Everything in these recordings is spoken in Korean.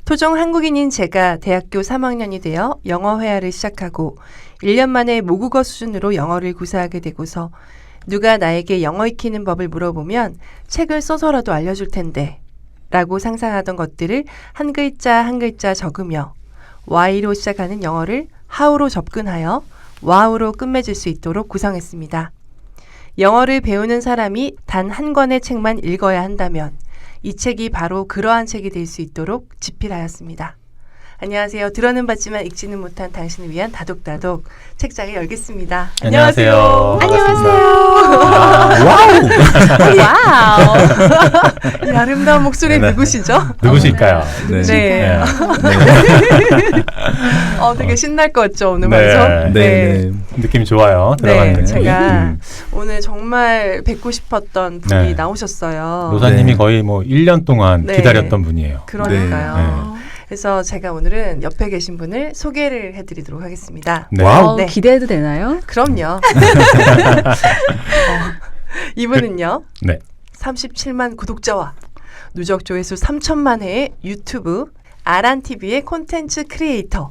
토종 한국인인 제가 대학교 3학년이 되어 영어 회화를 시작하고 1년 만에 모국어 수준으로 영어를 구사하게 되고서 누가 나에게 영어 익히는 법을 물어보면 책을 써서라도 알려줄 텐데 라고 상상하던 것들을 한 글자 한 글자 적으며 Y로 시작하는 영어를 How로 접근하여 Wow로 끝맺을 수 있도록 구성했습니다. 영어를 배우는 사람이 단 한 권의 책만 읽어야 한다면 이 책이 바로 그러한 책이 될 수 있도록 집필하였습니다. 안녕하세요. 들어는 봤지만 읽지는 못한 당신을 위한 다독다독 책장을 열겠습니다. 안녕하세요. 와우. 이 아름다운 목소리 누구시죠? 누구실까요? 네. 되게 신날 것 같죠, 오늘 네. 방송? 네. 느낌 좋아요. 들어가는. 제가 오늘 정말 뵙고 싶었던 분이 나오셨어요. 로사님이 거의 뭐 1년 동안 기다렸던 분이에요. 그러니까요. 그래서 제가 오늘은 옆에 계신 분을 소개를 해드리도록 하겠습니다. 네. 와우, 기대해도 되나요? 그럼요. 이분은요. 37만 구독자와 누적 조회수 3천만 회의 유튜브 아란TV의 콘텐츠 크리에이터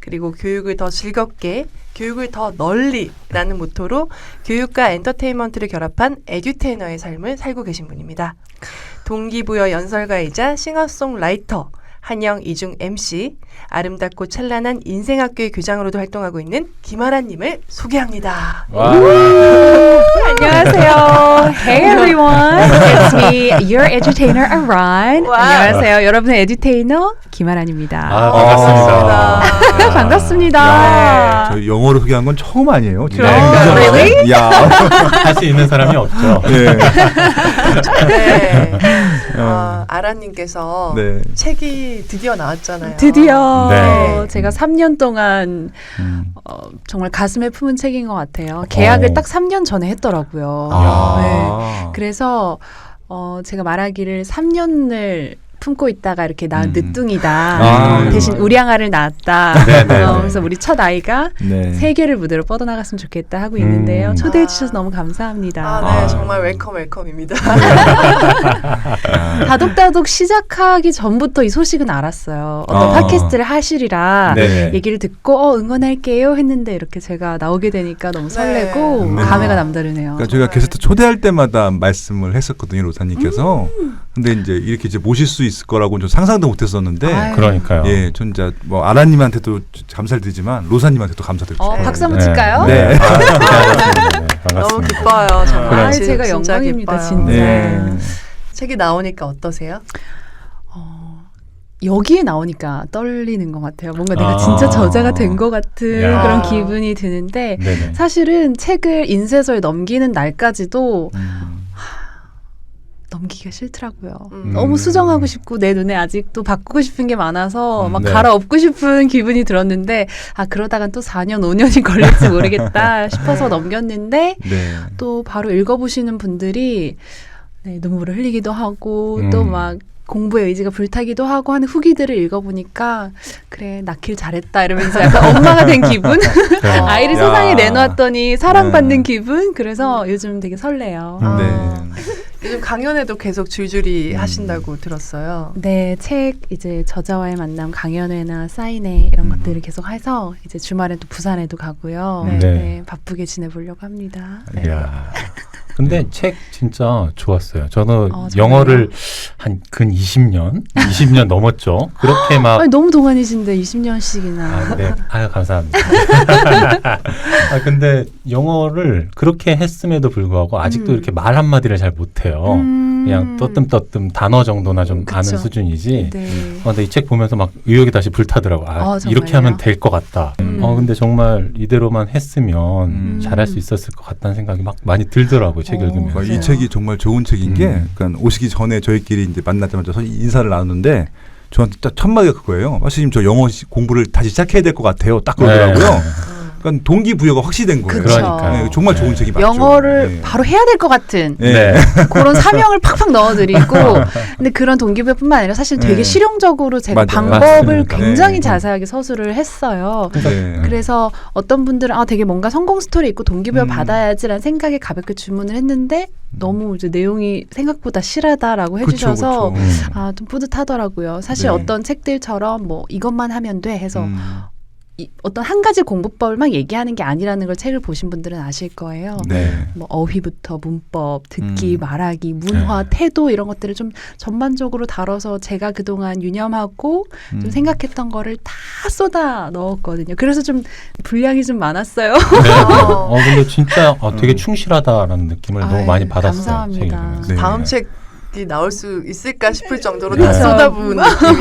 그리고 교육을 더 즐겁게 교육을 더 널리라는 모토로 교육과 엔터테인먼트를 결합한 에듀테이너의 삶을 살고 계신 분입니다. 동기부여 연설가이자 싱어송라이터 한영 이중 MC, 아름답고 찬란한 인생학교의 교장으로도 활동하고 있는 김아란님을 소개합니다. 안녕하세요. Hey everyone, it's me, your edutainer Aran. 안녕하세요, 여러분의 에듀테이너 김아란입니다. 반갑습니다. 반갑습니다. 저희 영어로 소개한 건 처음 아니에요? Really? 야, 할 수 있는 사람이 없죠. 네. 아란님께서 책이 드디어 나왔잖아요. 드디어 제가 3년 동안 정말 가슴에 품은 책인 것 같아요. 계약을 딱 3년 전에 했더라고요. 그래서 제가 말하기를 3년을 품고 있다가 이렇게 낳은 늦둥이다. 대신 우량아를 낳았다. 그래서 우리 첫 아이가 세계를 무대로 뻗어나갔으면 좋겠다 하고 있는데요. 초대해 주셔서 너무 감사합니다. 네, 정말 웰컴입니다. 다독다독 시작하기 전부터 이 소식은 알았어요. 어떤 팟캐스트를 하시리라 얘기를 듣고 응원할게요 했는데 이렇게 제가 나오게 되니까 너무 설레고 감회가 남다르네요. 그러니까 저희가 게스트 초대할 때마다 말씀을 했었거든요, 로사님께서. 근데 이렇게 모실 수 있을 거라고 좀 상상도 못했었는데. 그러니까요. 예, 전 진짜 뭐 아란님한테도 감사를 드리지만 로사님한테도 감사드리고 싶어요. 박수 한번 칠까요? 네. 반갑습니다. 너무 기뻐요. 정말 제가 영광입니다, 진짜. 책이 나오니까 어떠세요? 여기에 나오니까 떨리는 것 같아요. 뭔가 내가 진짜 저자가 된 것 같은 그런 기분이 드는데 사실은 책을 인쇄소에 넘기는 날까지도 넘기기가 싫더라고요. 너무 수정하고 싶고 내 눈에 아직도 바꾸고 싶은 게 많아서 막 갈아엎고 싶은 기분이 들었는데 그러다간 또 4년, 5년이 걸릴지 모르겠다 싶어서 넘겼는데 또 바로 읽어보시는 분들이 눈물을 흘리기도 하고 또 막 공부의 의지가 불타기도 하고 하는 후기들을 읽어보니까 그래 낳길 잘했다 이러면서 약간 엄마가 된 기분 아이를 세상에 내놓았더니 사랑받는 기분 그래서 요즘 되게 설레요. 요즘 강연회도 계속 줄줄이 하신다고 들었어요. 네, 책 이제 저자와의 만남 강연회나 사인회 이런 것들을 계속 해서 이제 주말엔 또 부산에도 가고요. 바쁘게 지내보려고 합니다. 근데 책 진짜 좋았어요. 저는 영어를 한 근 20년 넘었죠. 그렇게 막 너무 동안이신데 20년씩이나. 감사합니다. 근데 영어를 그렇게 했음에도 불구하고 아직도 이렇게 말 한마디를 잘 못해요. 그냥 떠뜸떠뜸 단어 정도나 좀 아는 수준이지. 근데 이 책 보면서 막 의욕이 다시 불타더라고. 이렇게 하면 될 것 같다. 근데 정말 이대로만 했으면 잘할 수 있었을 것 같다는 생각이 막 많이 들더라고요. 책 읽으면서. 이 책이 정말 좋은 책인 게, 그러니까 오시기 전에 저희끼리 이제 만나자마자 인사를 나눴는데 저한테 딱 첫 마디가 그거예요. 마스님 저 영어 공부를 다시 시작해야 될 것 같아요. 딱 그러더라고요. 그러니까 동기부여가 확실히 거예요. 그쵸. 그러니까요. 네, 정말 좋은 책이 맞죠. 영어를 네. 바로 해야 될 것 같은 네. 그런 사명을 팍팍 넣어드리고 근데 그런 동기부여뿐만 아니라 사실 되게 네. 실용적으로 제가 맞아요. 방법을 맞습니다. 굉장히 네. 자세하게 서술을 했어요. 네. 그래서 어떤 분들은 되게 뭔가 성공 스토리 있고 동기부여 음. 받아야지라는 생각에 가볍게 주문을 했는데 너무 이제 내용이 생각보다 실하다라고 그쵸, 해주셔서 그쵸. 좀 뿌듯하더라고요. 사실 네. 어떤 책들처럼 뭐 이것만 하면 돼 해서 음. 어떤 한 가지 공부법을 막 얘기하는 게 아니라는 걸 책을 보신 분들은 아실 거예요. 네. 뭐 어휘부터 문법, 듣기, 음. 말하기, 문화, 네. 태도 이런 것들을 좀 전반적으로 다뤄서 제가 그동안 유념하고 좀 생각했던 거를 다 쏟아 넣었거든요. 그래서 좀 분량이 좀 많았어요. 네. 근데 진짜 되게 충실하다라는 느낌을 너무 아유, 많이 받았어요. 감사합니다. 책 읽으면서. 네. 다음 책이 나올 수 있을까 싶을 정도로 네. 다 쏟아부은 느낌이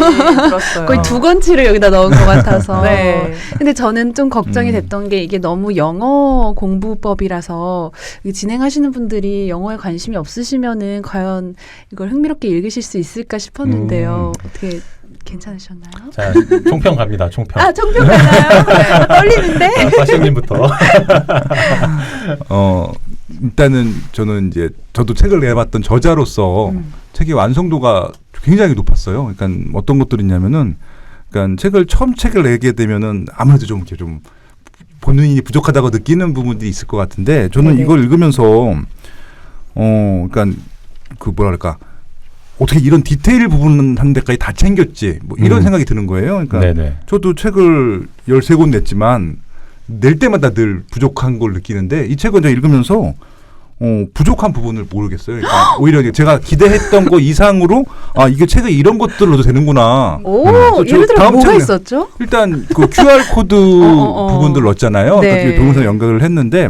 들었어요. 거의 두 권치를 여기다 넣은 것 같아서. 네. 근데 저는 좀 걱정이 됐던 게 이게 너무 영어 공부법이라서 진행하시는 분들이 영어에 관심이 없으시면은 과연 이걸 흥미롭게 읽으실 수 있을까 싶었는데요. 어떻게 괜찮으셨나요? 자, 총평 갑니다. 총평. 총평 가나요? 떨리는데? 파시님부터. 일단은 저는 이제 저도 책을 내봤던 저자로서 책의 완성도가 굉장히 높았어요. 그러니까 어떤 것들이 있냐면은, 그러니까 책을 내게 되면은 아무래도 좀 이렇게 좀 본인이 부족하다고 느끼는 부분들이 있을 것 같은데, 저는 네네. 이걸 읽으면서 그러니까 그 뭐랄까 어떻게 이런 디테일 부분 한 데까지 다 챙겼지, 뭐 이런 생각이 드는 거예요. 그러니까 네네. 저도 책을 13권 냈지만 낼 때마다 늘 부족한 걸 느끼는데, 이 책은 제가 읽으면서 부족한 부분을 모르겠어요. 그러니까 오히려 제가 기대했던 거 이상으로 이게 책에 이런 것들을 넣어도 되는구나. 오, 그래서 저 예를 들어 다음 뭐가 책은 있었죠? 일단 그 QR 코드 부분들 넣었잖아요. 네. 그러니까 동영상 연결을 했는데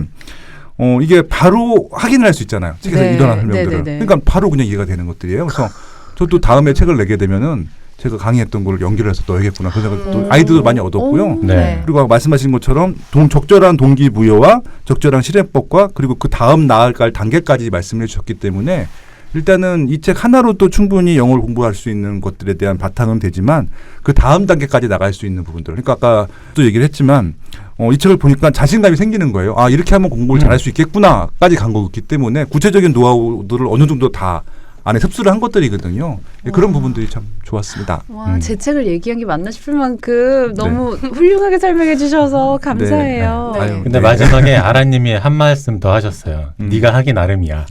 이게 바로 확인을 할 수 있잖아요. 책에서 네. 일어난 설명들을. 네네네. 그러니까 바로 그냥 이해가 되는 것들이에요. 그래서 저도 다음에 책을 내게 되면은 제가 강의했던 걸 연결해서 넣어야겠구나. 그런 생각도 또 아이디어도 많이 얻었고요. 네. 그리고 아까 말씀하신 것처럼 적절한 동기부여와 적절한 실행법과 그리고 그 다음 나아갈 단계까지 말씀해 주셨기 때문에 일단은 이 책 하나로 또 충분히 영어를 공부할 수 있는 것들에 대한 바탕은 되지만 그 다음 단계까지 나갈 수 있는 부분들. 그러니까 아까 또 얘기를 했지만 이 책을 보니까 자신감이 생기는 거예요. 이렇게 하면 공부를 잘할 수 있겠구나까지 간 거기 때문에 구체적인 노하우들을 어느 정도 다 안에 흡수를 한 것들이거든요. 그런 부분들이 참 좋았습니다. 와, 제 책을 얘기한 게 맞나 싶을 만큼 너무 훌륭하게 설명해 주셔서 감사해요. 네. 아유, 근데 네. 마지막에 아라님이 한 말씀 더 하셨어요. 네가 하기 나름이야.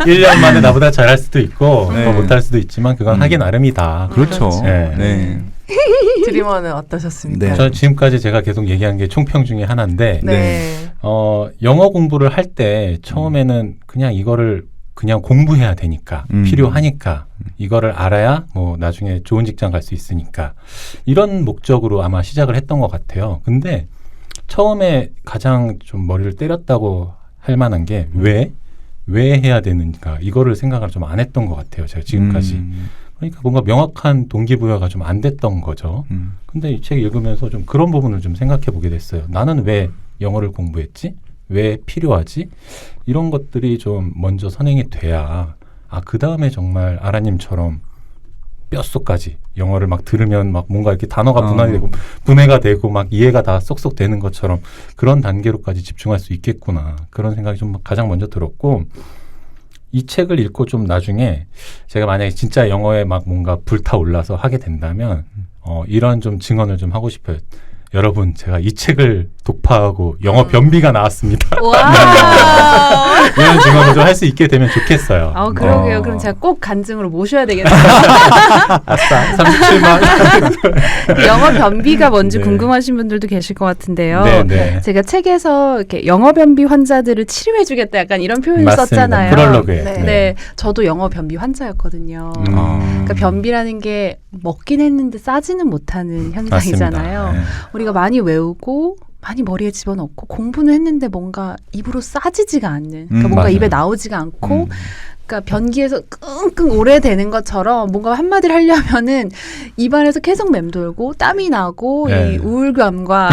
1년 만에 나보다 잘할 수도 있고 네. 더 못할 수도 있지만 그건 하기 나름이다. 그렇죠. 네. 네. 드리머는 어떠셨습니까? 네. 저 지금까지 제가 계속 얘기한 게 총평 중에 하나인데 네. 영어 공부를 할 때 처음에는 그냥 이거를 그냥 공부해야 되니까 필요하니까 이거를 알아야 뭐 나중에 좋은 직장 갈 수 있으니까 이런 목적으로 아마 시작을 했던 것 같아요. 근데 처음에 가장 좀 머리를 때렸다고 할 만한 게 왜 해야 되는가 이거를 생각을 좀 안 했던 것 같아요. 제가 지금까지. 그러니까 뭔가 명확한 동기부여가 좀 안 됐던 거죠. 근데 이 책 읽으면서 좀 그런 부분을 좀 생각해 보게 됐어요. 나는 왜 영어를 공부했지? 왜 필요하지? 이런 것들이 좀 먼저 선행이 돼야 그 다음에 정말 아라님처럼 뼛속까지 영어를 막 들으면 막 뭔가 이렇게 단어가 분해가 되고 막 이해가 다 쏙쏙 되는 것처럼 그런 단계로까지 집중할 수 있겠구나. 그런 생각이 좀 가장 먼저 들었고 이 책을 읽고 좀 나중에 제가 만약에 진짜 영어에 막 뭔가 불타올라서 하게 된다면 이런 좀 증언을 좀 하고 싶어요. 여러분, 제가 이 책을 독파하고 영어 변비가 나왔습니다. 와. 이런 증언을 좀 할 수 있게 되면 좋겠어요. 그러게요. 그럼 제가 꼭 간증으로 모셔야 되겠네요. 아싸, 37만. 영어 변비가 뭔지 네. 궁금하신 분들도 계실 것 같은데요. 네. 제가 책에서 이렇게 영어 변비 환자들을 치료해주겠다 약간 이런 표현을 맞습니다. 썼잖아요. 프롤로그에. 네. 저도 영어 변비 환자였거든요. 그러니까 변비라는 게 먹긴 했는데 싸지는 못하는 현상이잖아요. 맞습니다. 네. 우리가 많이 외우고 많이 머리에 집어넣고 공부는 했는데 뭔가 입으로 싸지지가 않는 그러니까 뭔가 맞아요. 입에 나오지가 않고 그러니까 변기에서 끙끙 오래되는 것처럼 뭔가 한마디를 하려면은 입안에서 계속 맴돌고 땀이 나고 네. 이 우울감과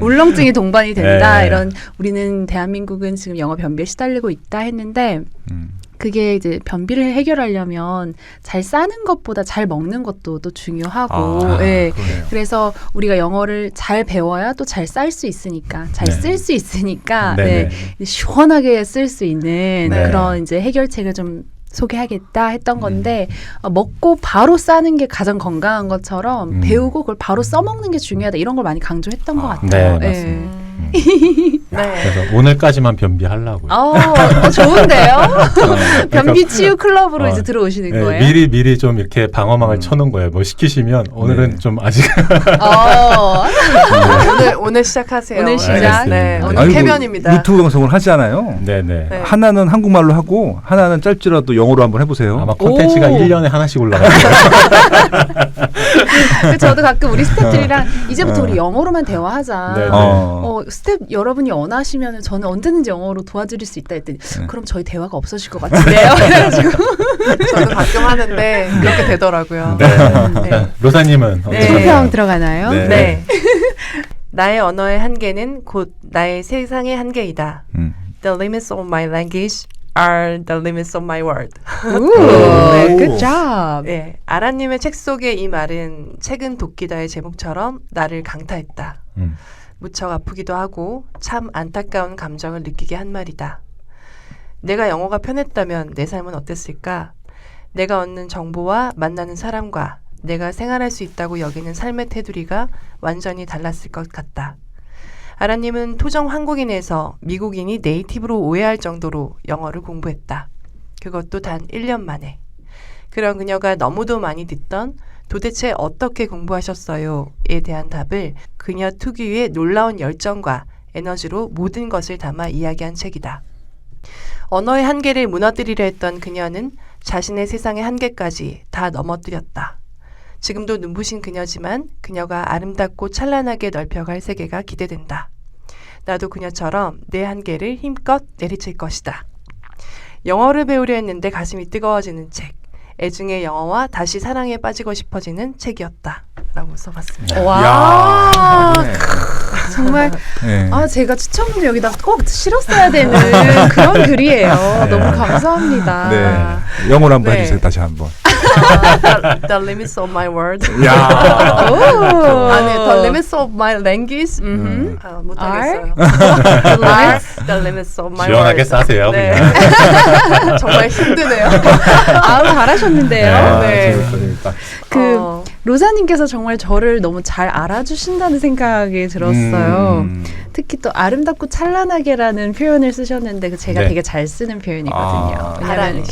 울렁증이 동반이 된다. 네. 이런 우리는 대한민국은 지금 영어 변비에 시달리고 있다 했는데 그게 이제 변비를 해결하려면 잘 싸는 것보다 잘 먹는 것도 또 중요하고 예. 그래서 우리가 영어를 잘 배워야 또 잘 쌀 수 있으니까 잘 쓸 수 있으니까 네. 시원하게 쓸 수 있는 그런 이제 해결책을 좀 소개하겠다 했던 건데 먹고 바로 싸는 게 가장 건강한 것처럼 배우고 그걸 바로 써먹는 게 중요하다 이런 걸 많이 강조했던 것 같아요. 네, 맞습니다. 네. 그래서 오늘까지만 변비하려고요. 좋은데요? 변비 치유 클럽으로 이제 들어오시는 네, 거예요? 미리 좀 이렇게 방어막을 쳐놓은 거예요. 뭐 시키시면 오늘은 좀 아직 오늘 시작하세요. 오늘 시작. 네, 오늘 아이고, 쾌변입니다. 유튜브 방송을 하잖아요. 네네. 네. 하나는 한국말로 하고 하나는 짧지라도 영어로 한번 해보세요. 아마 콘텐츠가 1년에 하나씩 올라가요. 저도 가끔 우리 스태프들이랑 이제부터 우리 영어로만 대화하자. 네네. 스텝 여러분이 원하시면 저는 언제든지 영어로 도와드릴 수 있다 했더니 그럼 저희 대화가 없어질 것 같은데요. 그래가지고 저도 가끔 하는데 그렇게 되더라고요. 네. 로사님은 소평 들어가나요? 네. 네. 나의 언어의 한계는 곧 나의 세상의 한계이다. The limits of my language are the limits of my world. 네, good job. 네, 아라님의 책 속의 이 말은 책은 도끼다의 제목처럼 나를 강타했다. 무척 아프기도 하고 참 안타까운 감정을 느끼게 한 말이다. 내가 영어가 편했다면 내 삶은 어땠을까? 내가 얻는 정보와 만나는 사람과 내가 생활할 수 있다고 여기는 삶의 테두리가 완전히 달랐을 것 같다. 아라님은 토종 한국인에서 미국인이 네이티브로 오해할 정도로 영어를 공부했다. 그것도 단 1년 만에. 그런 그녀가 너무도 많이 듣던 도대체 어떻게 공부하셨어요?에 대한 답을 그녀 특유의 놀라운 열정과 에너지로 모든 것을 담아 이야기한 책이다. 언어의 한계를 무너뜨리려 했던 그녀는 자신의 세상의 한계까지 다 넘어뜨렸다. 지금도 눈부신 그녀지만 그녀가 아름답고 찬란하게 넓혀갈 세계가 기대된다. 나도 그녀처럼 내 한계를 힘껏 내리칠 것이다. 영어를 배우려 했는데 가슴이 뜨거워지는 책. 애증의 영어와 다시 사랑에 빠지고 싶어지는 책이었다. 라고 써봤습니다. 와. 네. 정말 네. 제가 추천문을 여기다 꼭 실었어야 되는 그런 글이에요. 너무 감사합니다. 네. 영어로 한번 해주세요. 다시 한번. The limits of my world. 야. 아니, the limits of my language. 못하겠어요. The limits of my 시원하게 world. 싸세요. 네. 그냥. 정말 힘드네요. 잘하셨는데요. 네. 그 로사님께서 정말 저를 너무 잘 알아주신다는 생각이 들었어요. 특히 또 아름답고 찬란하게라는 표현을 쓰셨는데 제가 되게 잘 쓰는 표현이거든요. 왜냐하면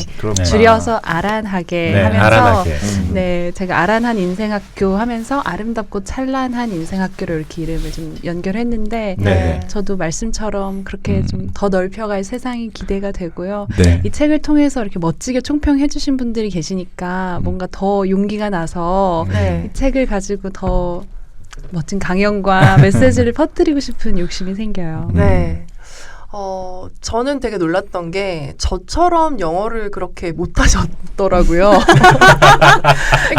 줄여서 아란하게 하면서 아란하게. 네, 제가 아란한 인생학교 하면서 아름답고 찬란한 인생학교로 이렇게 이름을 좀 연결했는데 저도 말씀처럼 그렇게 좀 더 넓혀갈 세상이 기대가 되고요. 네. 이 책을 통해서 이렇게 멋지게 총평해 주신 분들이 계시니까 뭔가 더 용기가 나서 이 책을 가지고 더 멋진 강연과 메시지를 퍼뜨리고 싶은 욕심이 생겨요. 네. 저는 되게 놀랐던 게 저처럼 영어를 그렇게 못하셨더라고요.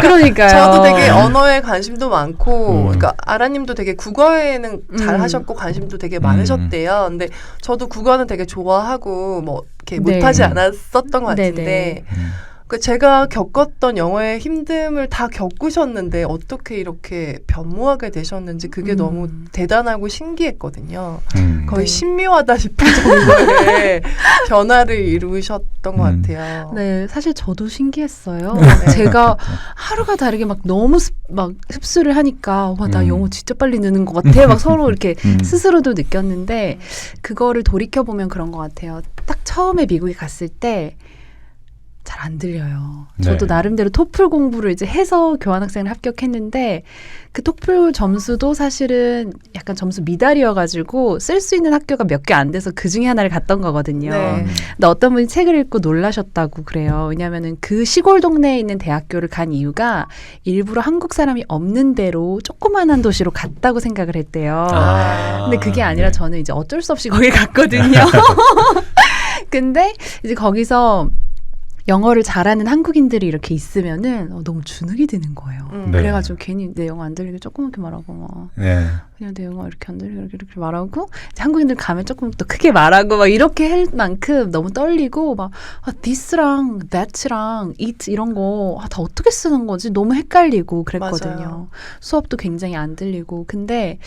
그러니까요. 저도 되게 언어에 관심도 많고, 그러니까 아라님도 되게 국어에는 잘 하셨고 관심도 되게 많으셨대요. 근데 저도 국어는 되게 좋아하고 뭐 이렇게 못하지 않았었던 것 같은데. 제가 겪었던 영어의 힘듦을 다 겪으셨는데 어떻게 이렇게 변모하게 되셨는지 그게 너무 대단하고 신기했거든요. 거의 신묘하다 싶을 정도의 변화를 이루셨던 것 같아요. 네, 사실 저도 신기했어요. 제가 하루가 다르게 막 너무 막 흡수를 하니까 와, 나 영어 진짜 빨리 느는 것 같아. 막 서로 이렇게 스스로도 느꼈는데 그거를 돌이켜보면 그런 것 같아요. 딱 처음에 미국에 갔을 때 잘 안 들려요. 저도 나름대로 토플 공부를 이제 해서 교환학생을 합격했는데 그 토플 점수도 사실은 약간 점수 미달이어가지고 쓸 수 있는 학교가 몇 개 안 돼서 그 중에 하나를 갔던 거거든요. 근데 어떤 분이 책을 읽고 놀라셨다고 그래요. 왜냐하면은 그 시골 동네에 있는 대학교를 간 이유가 일부러 한국 사람이 없는 데로 조그만한 도시로 갔다고 생각을 했대요. 근데 그게 아니라 저는 이제 어쩔 수 없이 거길 갔거든요. 근데 이제 거기서 영어를 잘하는 한국인들이 이렇게 있으면은 너무 주눅이 드는 거예요. 네. 그래가지고 괜히 내 영어 안 들리게 조그맣게 말하고 막 네. 그냥 내 영어 이렇게 안 들리게 이렇게 말하고 이제 한국인들 가면 조금 더 크게 말하고 막 이렇게 할 만큼 너무 떨리고 막 this랑 that랑 it 이런 거 다 어떻게 쓰는 거지 너무 헷갈리고 그랬거든요. 맞아요. 수업도 굉장히 안 들리고 근데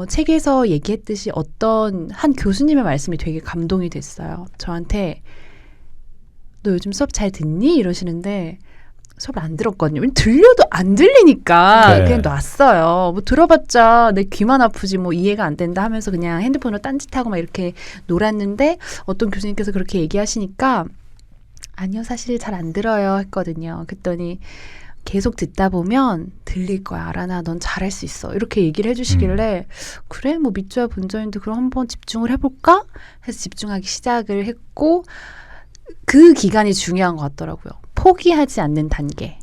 책에서 얘기했듯이 어떤 한 교수님의 말씀이 되게 감동이 됐어요. 저한테 너 요즘 수업 잘 듣니? 이러시는데 수업을 안 들었거든요. 들려도 안 들리니까 네. 그냥 놨어요. 뭐 들어봤자 내 귀만 아프지 뭐 이해가 안 된다 하면서 그냥 핸드폰으로 딴짓하고 막 이렇게 놀았는데 어떤 교수님께서 그렇게 얘기하시니까 아니요 사실 잘 안 들어요 했거든요. 그랬더니 계속 듣다 보면 들릴 거야. 알아나 넌 잘할 수 있어. 이렇게 얘기를 해주시길래 그래 뭐 밑줄야 본전인데 그럼 한번 집중을 해볼까? 해서 집중하기 시작을 했고 그 기간이 중요한 것 같더라고요. 포기하지 않는 단계.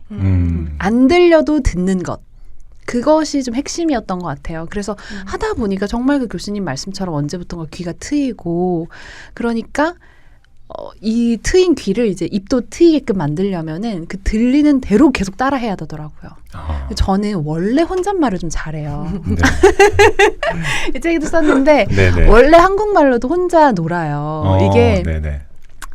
안 들려도 듣는 것. 그것이 좀 핵심이었던 것 같아요. 그래서 하다 보니까 정말 그 교수님 말씀처럼 언제부턴가 귀가 트이고 그러니까 이 트인 귀를 이제 입도 트이게끔 만들려면은 그 들리는 대로 계속 따라 해야 되더라고요. 아. 저는 원래 혼잣말을 좀 잘해요. 네. 이 책에도 썼는데 네네. 원래 한국말로도 혼자 놀아요. 이게 네네.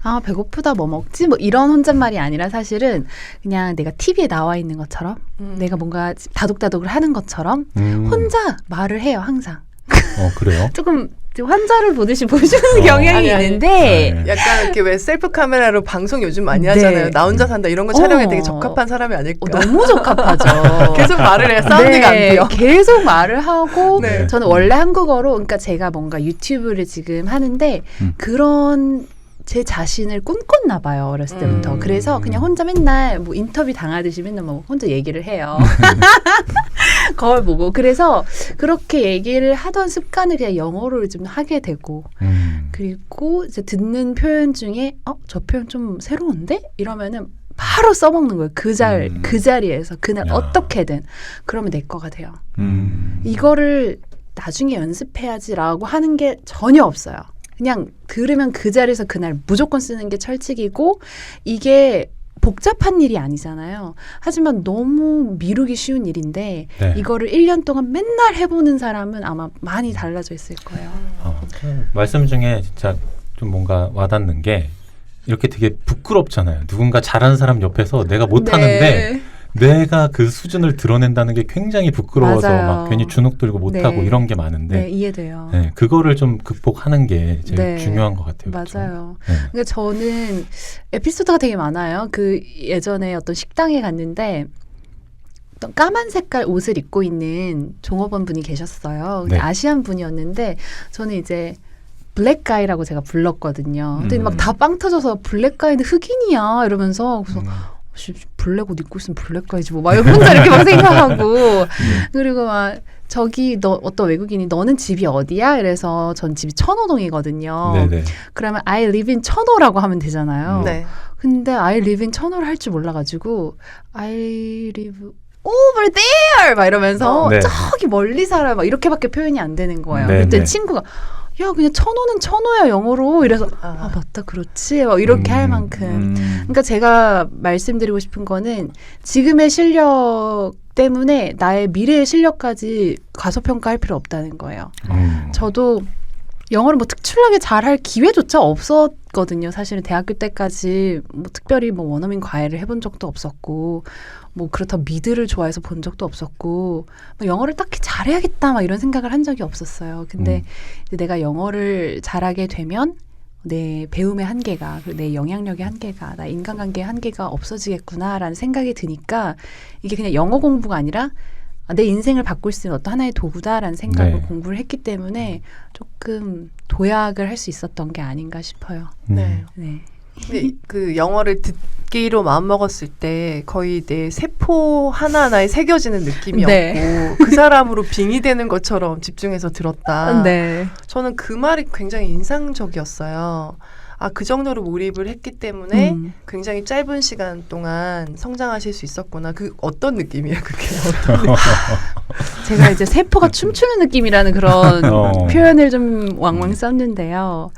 아 배고프다 뭐 먹지 뭐 이런 혼잣말이 아니라 사실은 그냥 내가 TV에 나와 있는 것처럼 내가 뭔가 다독다독을 하는 것처럼 혼자 말을 해요 항상. 그래요? 조금 환자를 보듯이 보시는 경향이 아니. 있는데 네. 약간 이렇게 왜 셀프 카메라로 방송 요즘 많이 네. 하잖아요. 나 혼자 산다 이런 거 촬영에 되게 적합한 사람이 아닐까. 너무 적합하죠. 계속 말을 해. 사운드가 안 돼요. 계속 말을 하고 네. 저는 원래 한국어로 그러니까 제가 뭔가 유튜브를 지금 하는데 그런 제 자신을 꿈꿨나 봐요 어렸을 때부터. 그래서 그냥 혼자 맨날 뭐 인터뷰 당하듯이 맨날 뭐 혼자 얘기를 해요. 거울 보고. 그래서 그렇게 얘기를 하던 습관을 그냥 영어로 좀 하게 되고 그리고 이제 듣는 표현 중에 저 표현 좀 새로운데? 이러면은 바로 써먹는 거예요. 그 자리에서 그날 야. 어떻게든. 그러면 내 거가 돼요. 이거를 나중에 연습해야지라고 하는 게 전혀 없어요. 그냥 들으면 그 자리에서 그날 무조건 쓰는 게 철칙이고 이게 복잡한 일이 아니잖아요. 하지만 너무 미루기 쉬운 일인데 네. 이거를 1년 동안 맨날 해보는 사람은 아마 많이 달라져 있을 거예요. 말씀 중에 진짜 좀 뭔가 와닿는 게 이렇게 되게 부끄럽잖아요. 누군가 잘하는 사람 옆에서 내가 못하는데 네. 내가 그 수준을 드러낸다는 게 굉장히 부끄러워서 맞아요. 막 괜히 주눅 들고 못하고 네. 이런 게 많은데 네, 이해돼요. 네, 그거를 좀 극복하는 게 제일 네. 중요한 것 같아요. 맞아요. 그렇죠? 네. 그러니까 저는 에피소드가 되게 많아요. 그 예전에 어떤 식당에 갔는데 어떤 까만 색깔 옷을 입고 있는 종업원 분이 계셨어요. 근데 네. 아시안 분이었는데 저는 이제 블랙가이라고 제가 불렀거든요. 근데 막 다 빵 터져서 블랙가이는 흑인이야 이러면서 그래서 블랙 옷 입고 있으면 블랙가이지 뭐 막 혼자 이렇게 막 생각하고 그리고 막 저기 너 어떤 외국인이 너는 집이 어디야? 이래서 전 집이 천호동이거든요. 네네. 그러면 I live in 천호라고 하면 되잖아요. 네. 근데 I live in 천호를 할 줄 몰라가지고 I live over there 막 이러면서 네. 저기 멀리 살아 막 이렇게밖에 표현이 안 되는 거예요. 네, 그때 네. 친구가 야 그냥 천호는 천호야 영어로 이래서 아 맞다 그렇지 막 이렇게 할 만큼 그러니까 제가 말씀드리고 싶은 거는 지금의 실력 때문에 나의 미래의 실력까지 과소평가할 필요 없다는 거예요. 저도 영어를 뭐 특출나게 잘할 기회조차 없었거든요. 사실은 대학교 때까지 뭐 특별히 뭐 원어민 과외를 해본 적도 없었고 뭐 그렇다고 미드를 좋아해서 본 적도 없었고 뭐 영어를 딱히 잘해야겠다 막 이런 생각을 한 적이 없었어요. 근데 이제 내가 영어를 잘하게 되면 내 배움의 한계가 그리고 내 영향력의 한계가 나 인간관계의 한계가 없어지겠구나라는 생각이 드니까 이게 그냥 영어 공부가 아니라 내 인생을 바꿀 수 있는 어떤 하나의 도구다라는 생각으로 네. 공부를 했기 때문에 조금 도약을 할 수 있었던 게 아닌가 싶어요. 네. 네. 근데 그 영어를 듣기로 마음먹었을 때 거의 내 세포 하나하나에 새겨지는 느낌이었고 네. 그 사람으로 빙의되는 것처럼 집중해서 들었다. 네. 저는 그 말이 굉장히 인상적이었어요. 그 정도로 몰입을 했기 때문에 굉장히 짧은 시간 동안 성장하실 수 있었구나. 그 어떤 느낌이에요, 그게? 제가 이제 세포가 춤추는 느낌이라는 그런 어. 표현을 좀 왕왕 썼는데요.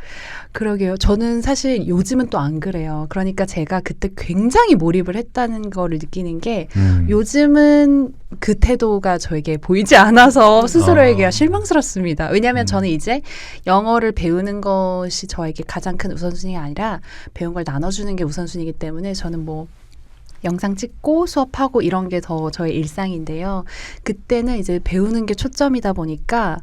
그러게요. 저는 사실 요즘은 또 안 그래요. 그러니까 제가 그때 굉장히 몰입을 했다는 거를 느끼는 게 요즘은 그 태도가 저에게 보이지 않아서 스스로에게 실망스럽습니다. 왜냐하면 저는 이제 영어를 배우는 것이 저에게 가장 큰 우선순위가 아니라 배운 걸 나눠주는 게 우선순위이기 때문에 저는 뭐 영상 찍고 수업하고 이런 게 더 저의 일상인데요. 그때는 이제 배우는 게 초점이다 보니까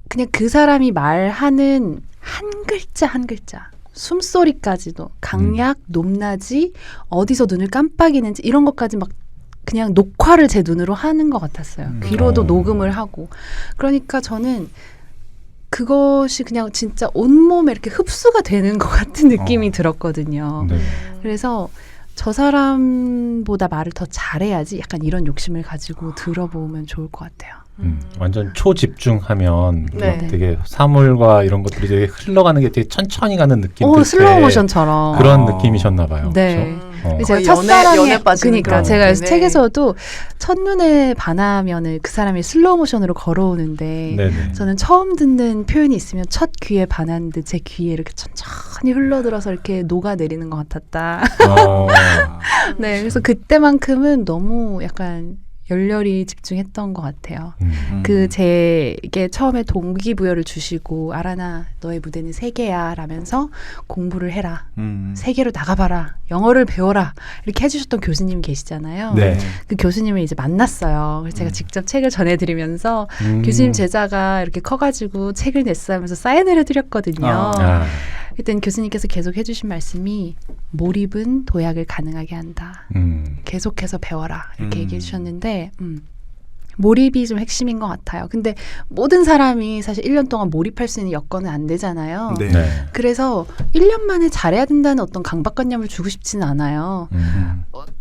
그냥 그 사람이 말하는 한 글자 한 글자 숨소리까지도 강약, 높낮이, 어디서 눈을 깜빡이는지 이런 것까지 막 그냥 녹화를 제 눈으로 하는 것 같았어요. 귀로도 녹음을 하고. 그러니까 저는 그것이 그냥 진짜 온몸에 이렇게 흡수가 되는 것 같은 느낌이 들었거든요. 네. 그래서 저 사람보다 말을 더 잘해야지 약간 이런 욕심을 가지고 들어보면 좋을 것 같아요. 완전 초집중하면 네. 되게 사물과 이런 것들이 되게 흘러가는 게 되게 천천히 가는 느낌. 슬로우 모션처럼. 그런 느낌이셨나 봐요. 네. 그렇죠? 제가 거의 첫사랑에 연애 빠지는 그러니까 그런 제가 느낌의. 책에서도 첫눈에 반하면은 그 사람이 슬로우 모션으로 걸어오는데 네네. 저는 처음 듣는 표현이 있으면 첫 귀에 반한 듯 제 귀에 이렇게 천천히 흘러들어서 이렇게 녹아내리는 것 같았다. 네, 그래서 그때만큼은 너무 약간 열렬히 집중했던 것 같아요. 그 제게 처음에 동기부여를 주시고 아라나 너의 무대는 세계야 라면서 공부를 해라. 세계로 나가봐라. 영어를 배워라. 이렇게 해주셨던 교수님 계시잖아요. 네. 그 교수님을 이제 만났어요. 그래서 제가 직접 책을 전해드리면서 교수님 제자가 이렇게 커가지고 책을 냈어 하면서 사인을 해드렸거든요. 그땐 교수님께서 계속 해주신 말씀이 몰입은 도약을 가능하게 한다. 계속해서 배워라. 이렇게 얘기해 주셨는데 몰입이 좀 핵심인 것 같아요. 근데 모든 사람이 사실 1년 동안 몰입할 수 있는 여건은 안 되잖아요. 네. 네. 그래서 1년 만에 잘해야 된다는 어떤 강박관념을 주고 싶지는 않아요.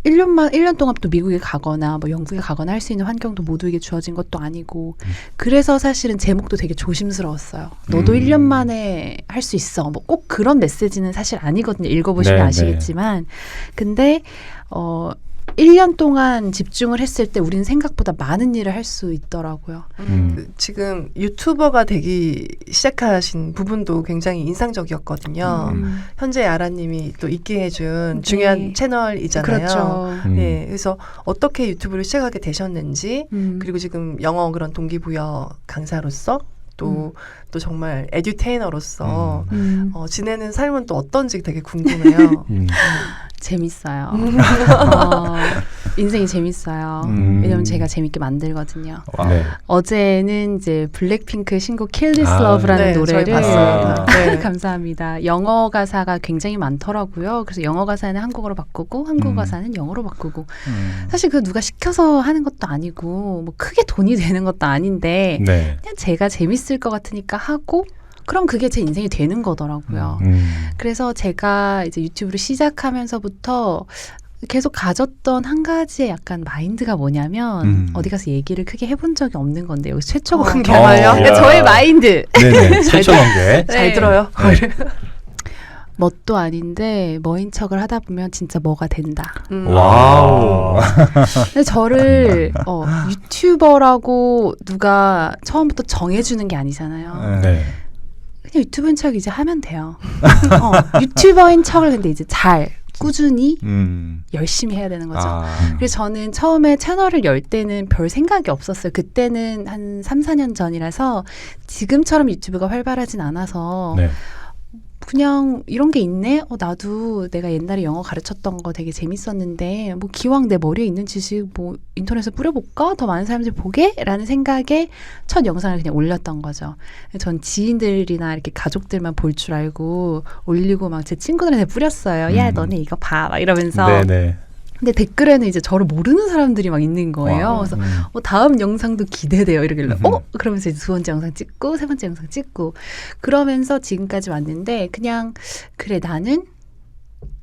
1년 동안 또 미국에 가거나 뭐 영국에 가거나 할 수 있는 환경도 모두에게 주어진 것도 아니고 그래서 사실은 제목도 되게 조심스러웠어요. 너도 1년 만에 할 수 있어. 뭐 꼭 그런 메시지는 사실 아니거든요. 읽어보시면 네, 아시겠지만. 근데 1년 동안 집중을 했을 때 우리는 생각보다 많은 일을 할 수 있더라고요. 지금 유튜버가 되기 시작하신 부분도 굉장히 인상적이었거든요. 현재 아라님이 또 있게 해준 중요한 채널이잖아요. 그렇죠. 네, 그래서 어떻게 유튜브를 시작하게 되셨는지 그리고 지금 영어 그런 동기부여 강사로서 또 정말 에듀테이너로서 지내는 삶은 또 어떤지 되게 궁금해요. 재밌어요. 인생이 재밌어요. 왜냐면 제가 재밌게 만들거든요. 네. 어제는 이제 블랙핑크 신곡 Kill This Love라는 네, 노래를 저희 봤어요. 네. 감사합니다. 영어 가사가 굉장히 많더라고요. 그래서 영어 가사는 한국어로 바꾸고 한국어 가사는 영어로 바꾸고 사실 그 누가 시켜서 하는 것도 아니고 뭐 크게 돈이 되는 것도 아닌데 네. 그냥 제가 재밌을 것 같으니까 하고 그럼 그게 제 인생이 되는 거더라고요. 그래서 제가 이제 유튜브를 시작하면서부터 계속 가졌던 한 가지의 약간 마인드가 뭐냐면 어디 가서 얘기를 크게 해본 적이 없는 건데 여기 최초 공개. 정말요? 야. 저의 마인드. 네네. 최초 공개. 잘 들어요. 뭣도 아닌데 뭐인 척을 하다 보면 진짜 뭐가 된다. 와우. 근데 저를 유튜버라고 누가 처음부터 정해주는 게 아니잖아요. 네. 그냥 유튜버인 척 이제 하면 돼요. 유튜버인 척을 근데 이제 잘 꾸준히 열심히 해야 되는 거죠. 그래서 저는 처음에 채널을 열 때는 별 생각이 없었어요. 그때는 한 3, 4년 전이라서 지금처럼 유튜브가 활발하진 않아서 네. 그냥 이런 게 있네? 나도 내가 옛날에 영어 가르쳤던 거 되게 재밌었는데 뭐 기왕 내 머리에 있는 지식 뭐 인터넷에 뿌려볼까? 더 많은 사람들이 보게? 라는 생각에 첫 영상을 그냥 올렸던 거죠. 전 지인들이나 이렇게 가족들만 볼 줄 알고 올리고 막 제 친구들한테 뿌렸어요. 야 너네 이거 봐 막 이러면서. 네네. 근데 댓글에는 이제 저를 모르는 사람들이 막 있는 거예요. 그래서 다음 영상도 기대돼요. 이러길래 그러면서 이제 두 번째 영상 찍고 세 번째 영상 찍고 그러면서 지금까지 왔는데 그냥 그래 나는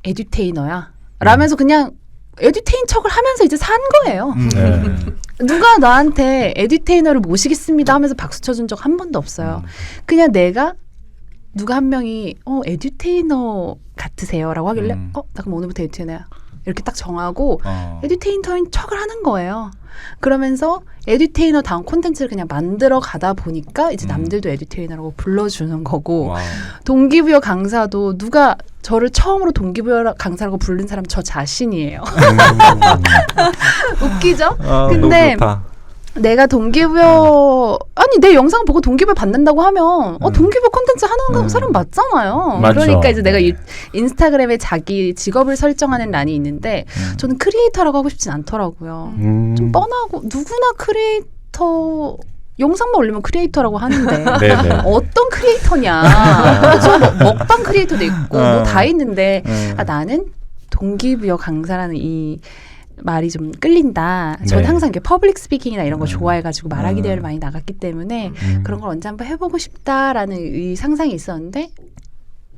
에듀테이너야 라면서 그냥 에듀테인 척을 하면서 이제 산 거예요. 네. 누가 나한테 에듀테이너를 모시겠습니다 하면서 박수 쳐준 적 한 번도 없어요. 그냥 내가 누가 한 명이 에듀테이너 같으세요 라고 하길래 나 그럼 오늘부터 에듀테이너야. 이렇게 딱 정하고 에듀테이너인 척을 하는 거예요. 그러면서 에듀테이너다운 콘텐츠를 그냥 만들어 가다 보니까 이제 남들도 에듀테이너라고 불러주는 거고 와우. 동기부여 강사도 누가 저를 처음으로 동기부여 강사라고 부른 사람 저 자신이에요. 웃기죠? 근데 너무 좋다. 내가 동기부여 아니 내 영상 보고 동기부여 받는다고 하면 동기부여 콘텐츠 하는 사람 맞잖아요. 맞죠. 그러니까 이제 내가 인스타그램에 자기 직업을 설정하는 란이 있는데 저는 크리에이터라고 하고 싶진 않더라고요. 좀 뻔하고 누구나 크리에이터 영상만 올리면 크리에이터라고 하는데 네네. 어떤 크리에이터냐. 저 먹방 크리에이터도 있고 뭐 다 있는데 나는 동기부여 강사라는 이 말이 좀 끌린다. 저는 네. 항상 이렇게 퍼블릭 스피킹이나 이런 거 좋아해가지고 말하기 대회를 많이 나갔기 때문에 그런 걸 언제 한번 해보고 싶다라는 이 상상이 있었는데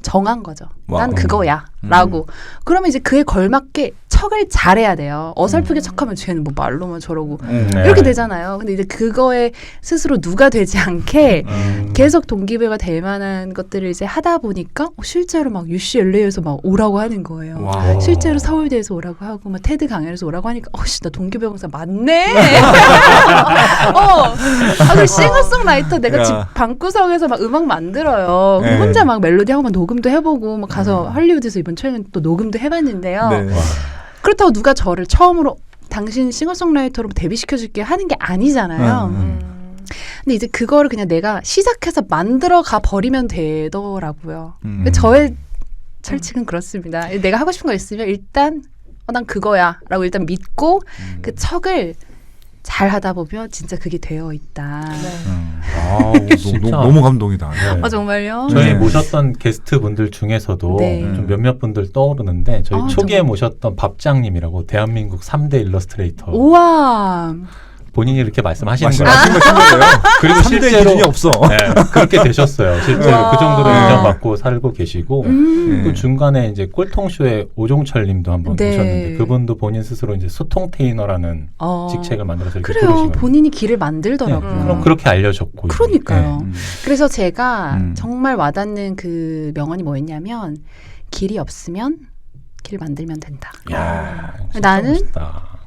정한 거죠. 와우. 난 그거야. 라고. 그러면 이제 그에 걸맞게 척을 잘해야 돼요. 어설프게 척하면 쟤는 뭐 말로만 저러고 네. 이렇게 되잖아요. 근데 이제 그거에 스스로 누가 되지 않게 계속 동기부여가 될 만한 것들을 이제 하다 보니까 실제로 막 UCLA에서 막 오라고 하는 거예요. 와우. 실제로 서울대에서 오라고 하고 막 테드 강연에서 오라고 하니까 나 동기부여 강사 맞네. 그 싱어송라이터 내가 야. 집 방구석에서 막 음악 만들어요. 네. 혼자 막 멜로디 하고 막 녹음도 해보고 막 가서 할리우드에서 이번 최근 또 녹음도 해봤는데요. 네. 그렇다고 누가 저를 처음으로 당신 싱어송라이터로 데뷔시켜줄게 하는 게 아니잖아요. 근데 이제 그거를 그냥 내가 시작해서 만들어 가 버리면 되더라고요. 저의 철칙은 그렇습니다. 내가 하고 싶은 거 있으면 일단 난 그거야 라고 일단 믿고 그 척을 잘 하다 보면 진짜 그게 되어 있다. 진짜. 너무 감동이다. 네. 정말요? 저희 네. 모셨던 게스트 분들 중에서도 네. 좀 몇몇 분들 떠오르는데 저희 초기에 정말. 모셨던 밥장님이라고 대한민국 3대 일러스트레이터 우와. 본인이 이렇게 말씀하시는 거예요. 말씀하신 거예요. 그리고 3대 실제로 기준이 없어. 네, 그렇게 되셨어요. 실제로 와. 그 정도로 네. 인정받고 살고 계시고 또 중간에 이제 꼴통쇼에 오종철님도 한번 네. 오셨는데 그분도 본인 스스로 이제 소통 테이너라는 직책을 만들어서 이렇게 그래요. 부르시거든요. 본인이 길을 만들더라고요. 네, 그럼 그렇게 알려졌고 그러니까요. 네. 그래서 제가 음. 정말 와닿는 그 명언이 뭐였냐면 길이 없으면 길 만들면 된다. 야, 진짜 나는 멋있다.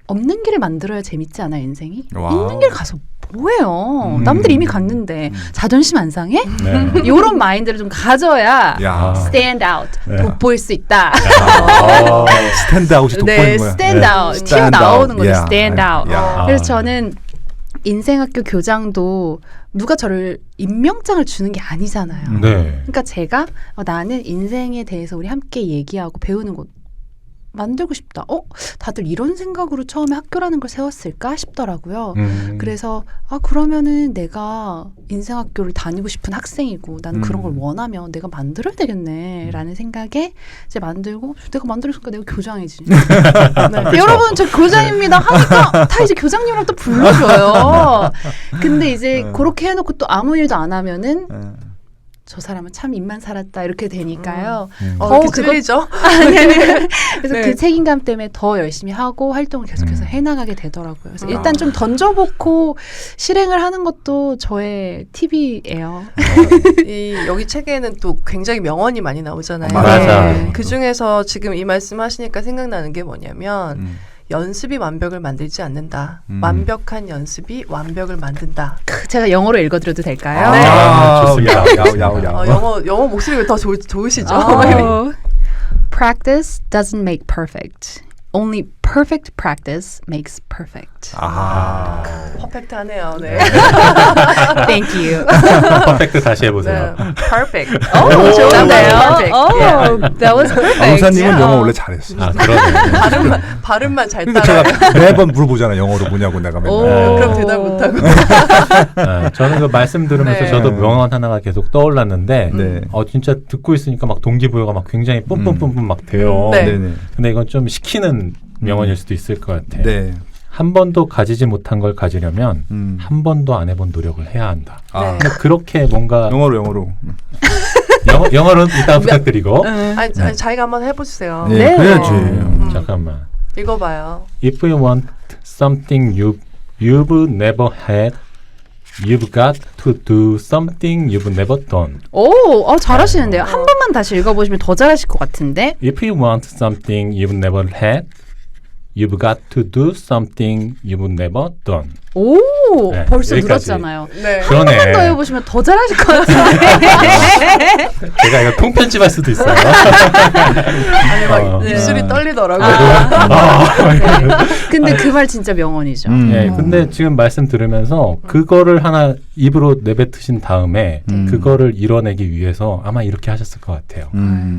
없는 길을 만들어야 재밌지 않아 인생이? 와우. 있는 길 가서 뭐해요? 남들이 이미 갔는데 자존심 안 상해? 네. 이런 마인드를 좀 가져야 야. stand out, 네. 돋보일 수 있다. 스탠드 아웃이 돋보이는 네, 거야. stand out, 네. 튀어나오는 거죠. 야. stand out. 야. 그래서 저는 인생학교 교장도 누가 저를 임명장을 주는 게 아니잖아요. 네. 그러니까 제가 나는 인생에 대해서 우리 함께 얘기하고 배우는 곳 만들고 싶다. 다들 이런 생각으로 처음에 학교라는 걸 세웠을까 싶더라고요. 그래서 그러면은 내가 인생학교를 다니고 싶은 학생이고 나는 그런 걸 원하면 내가 만들어야 되겠네라는 생각에 이제 만들고 내가 만들었으니까 내가 교장이지. 네. 여러분 저 교장입니다 하니까 다 이제 교장님이랑 또 불러줘요. 근데 이제 그렇게 해놓고 또 아무 일도 안 하면은 저 사람은 참 입만 살았다 이렇게 되니까요. 이렇게 들리죠? 아니. 그래서 네. 그 책임감 때문에 더 열심히 하고 활동을 계속해서 해나가게 되더라고요. 그래서 일단 좀 던져놓고 실행을 하는 것도 저의 팁이에요. 여기 책에는 또 굉장히 명언이 많이 나오잖아요. 맞아요. 그 중에서 지금 이 말씀 하시니까 생각나는 게 뭐냐면 연습이 완벽을 만들지 않는다. 완벽한 연습이 완벽을 만든다. 제가 영어로 읽어드려도 될까요? 네. 좋습니다. 영어 목소리가 더 좋으시죠? Practice doesn't make perfect. Only perfect practice makes perfect. 퍼펙트하네요. 네. Thank you. 퍼펙트 다시 해보세요. 네. Perfect. 좋은데요? Perfect. Oh, that was perfect. 강사님은 Yeah. 영어 원래 잘했어. 그러네. 발음만 잘 그러니까 따라. 제가 매번 물어보잖아. 영어로 뭐냐고 내가 맨날. 그럼 대답 못하고. 저는 그 말씀 들으면서 네. 저도 명언 하나가 계속 떠올랐는데 네. 진짜 듣고 있으니까 막 동기부여가 막 굉장히 뿜뿜뿜뿜 막 돼요. 네. 네네. 근데 이건 좀 시키는 명언일 수도 있을 것 같아요. 네. 한 번도 가지지 못한 걸 가지려면 한 번도 안 해본 노력을 해야 한다. 아. 근데 그렇게 뭔가 영어로. 영어는 이따 부탁드리고 아니, 자기가 한번 해보세요. 네, 그래야지. 잠깐만. 읽어봐요. If you want something you've never had, You've got to do something you've never done. 오, 잘하시는데요. 한 번만 다시 읽어보시면 더 잘하실 것 같은데. If you want something you've never had, you've got to do something you've never done. 오, 네, 벌써 여기까지. 늘었잖아요. 네. 한 번 더 그러네. 해보시면 더 잘하실 것 같은데. 제가 이거 통편집할 수도 있어요. 아니 막 네. 입술이 떨리더라고요. 근데 그 말 진짜 명언이죠. 예, 근데 지금 말씀 들으면서 그거를 하나 입으로 내뱉으신 다음에 그거를 이뤄내기 위해서 아마 이렇게 하셨을 것 같아요.